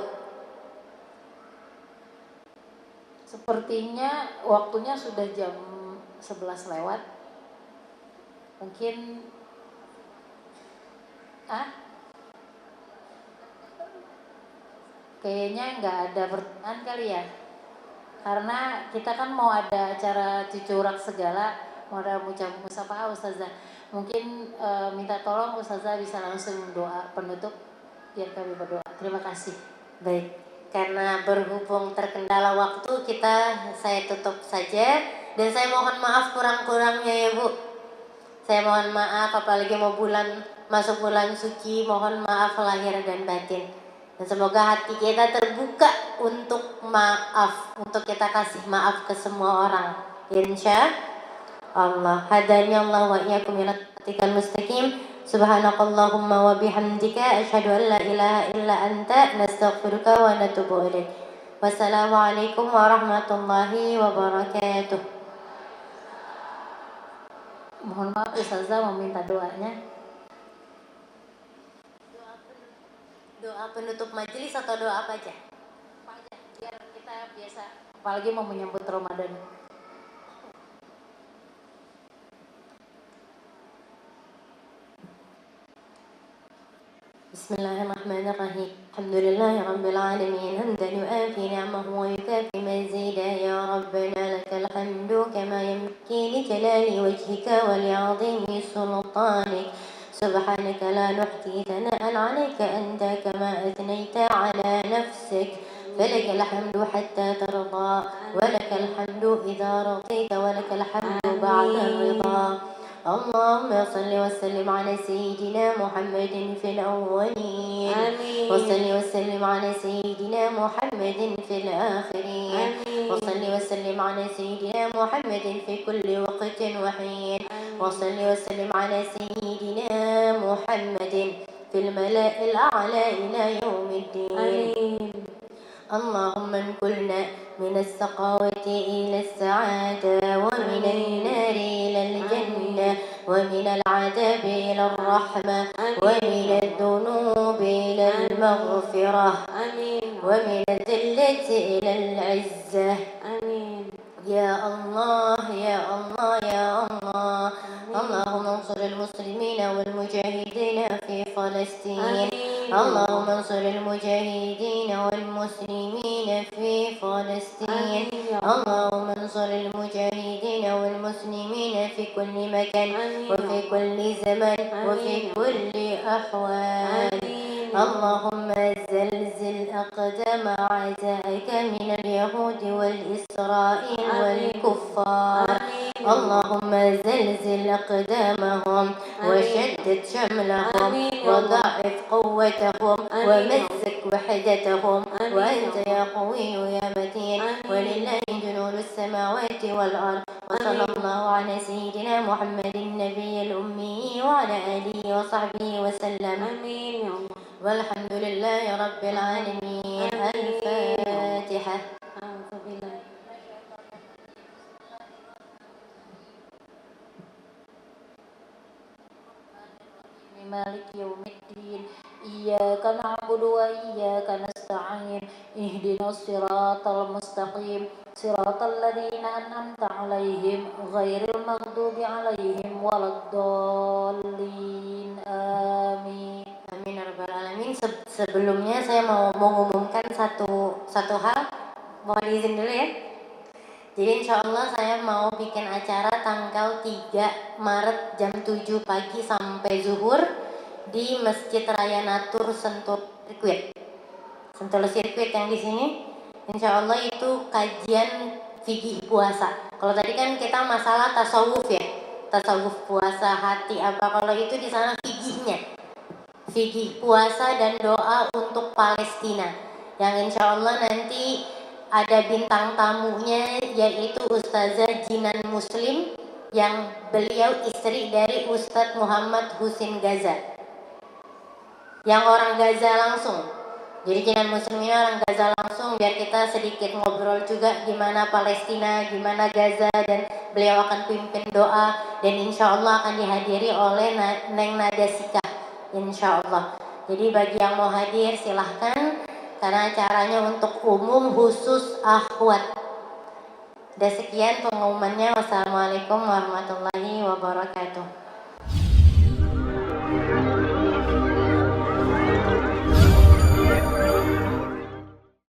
Sepertinya waktunya sudah jam 11 lewat. Mungkin kayaknya nggak ada pertanyaan kali ya. Karena kita kan mau ada acara cucurak segala, mau ada musafah Ustazah. Mungkin minta tolong Ustazah bisa langsung doa penutup biar kami berdoa. Terima kasih. Baik, karena berhubung terkendala waktu saya tutup saja dan saya mohon maaf kurang-kurangnya ya Bu. Saya mohon maaf apalagi mau masuk bulan suci, mohon maaf lahir dan batin. Dan semoga hati kita terbuka untuk maaf, untuk kita kasih maaf ke semua orang. Insya Allah. Hadani Allah wa iyyakum ila siratal mustaqim. Subhanakallahumma wa bihamdika asyhadu an la ilaha illa anta nastaghfiruka wa natubu ilaik. Wassalamualaikum warahmatullahi wabarakatuh. Mohon maaf Ustazah meminta doanya. Doa penutup majelis atau doa apa aja? Apa aja biar kita biasa, apalagi mau menyambut Ramadan. Bismillahirrahmanirrahim. Alhamdulillahirabbil alamin hamdan yu'afi ni'amahu wa yukafi mazidah ya rabbana lakal hamdu kama yanbaghi li jalali wajhika wa li 'azimi sultanik. Subhanaka la nuhsi thana'an 'alaika anta kama athnayta 'ala nafsik. فلك الحمد حتى ترضى ولك الحمد إذا رضيت ولك الحمد بعد الرضا. اللهم صل وسلم على سيدنا محمد في الأولين وصل وسلم على سيدنا محمد في الآخرين وصل وسلم على سيدنا محمد في كل وقت وحين وصل وسلم على سيدنا محمد في الملأ الأعلى إلى يوم الدين. اللهم انقلنا من السقاوة إلى السعادة ومن النار إلى الجنة ومن العذاب إلى الرحمة ومن الذنوب إلى المغفرة ومن الذلة إلى العزة. يا الله يا الله يا الله. اللهم انصر المسلمين والمجاهدين في فلسطين. اللهم انصر المجاهدين والمسلمين في فلسطين. اللهم انصر المجاهدين والمسلمين في كل مكان وفي كل زمان وفي كل أحوال. اللهم زلزل أقدام أعدائك من اليهود والإسرائيل والكفار. اللهم زلزل أقدامهم وشدد شملهم وضعف قوتهم ومزق وحدتهم وأنت يا قوي يا متين ولله جنود السماوات والأرض. وصلى الله على سيدنا محمد النبي الأمي وعلى آله وصحبه وسلم. والحمد لله رب العالمين. الفاتحة. مالك يوم الدين إياك نعبد وإياك نستعين اهدنا الصراط المستقيم صراط الذين أنعمت عليهم غير المغضوب عليهم ولا الضالين. آمين. Amin ya rabbal alamin. Sebelumnya saya mau mengumumkan satu hal. Mohon izin dulu ya. Jadi insya Allah saya mau bikin acara tanggal 3 Maret jam 7 pagi sampai zuhur di Masjid Raya Natur Sentul Sirkuit yang di sini. Insya Allah itu kajian fikih puasa. Kalau tadi kan kita masalah tasawuf ya, tasawuf puasa hati apa. Kalau itu di sana fikihnya, fikih puasa dan doa untuk Palestina. Yang insya Allah nanti ada bintang tamunya yaitu Ustazah Jinan Muslim yang beliau istri dari Ustadz Muhammad Husin Gaza, yang orang Gaza langsung. Jadi Jinan Muslim ini orang Gaza langsung, biar kita sedikit ngobrol juga gimana Palestina, gimana Gaza, dan beliau akan pimpin doa dan insya Allah akan dihadiri oleh Neng Nada Sikah insya Allah. Jadi bagi yang mau hadir silahkan, karena acaranya untuk umum khusus akhwat. Dan sekian pengumumannya. Wassalamualaikum warahmatullahi wabarakatuh.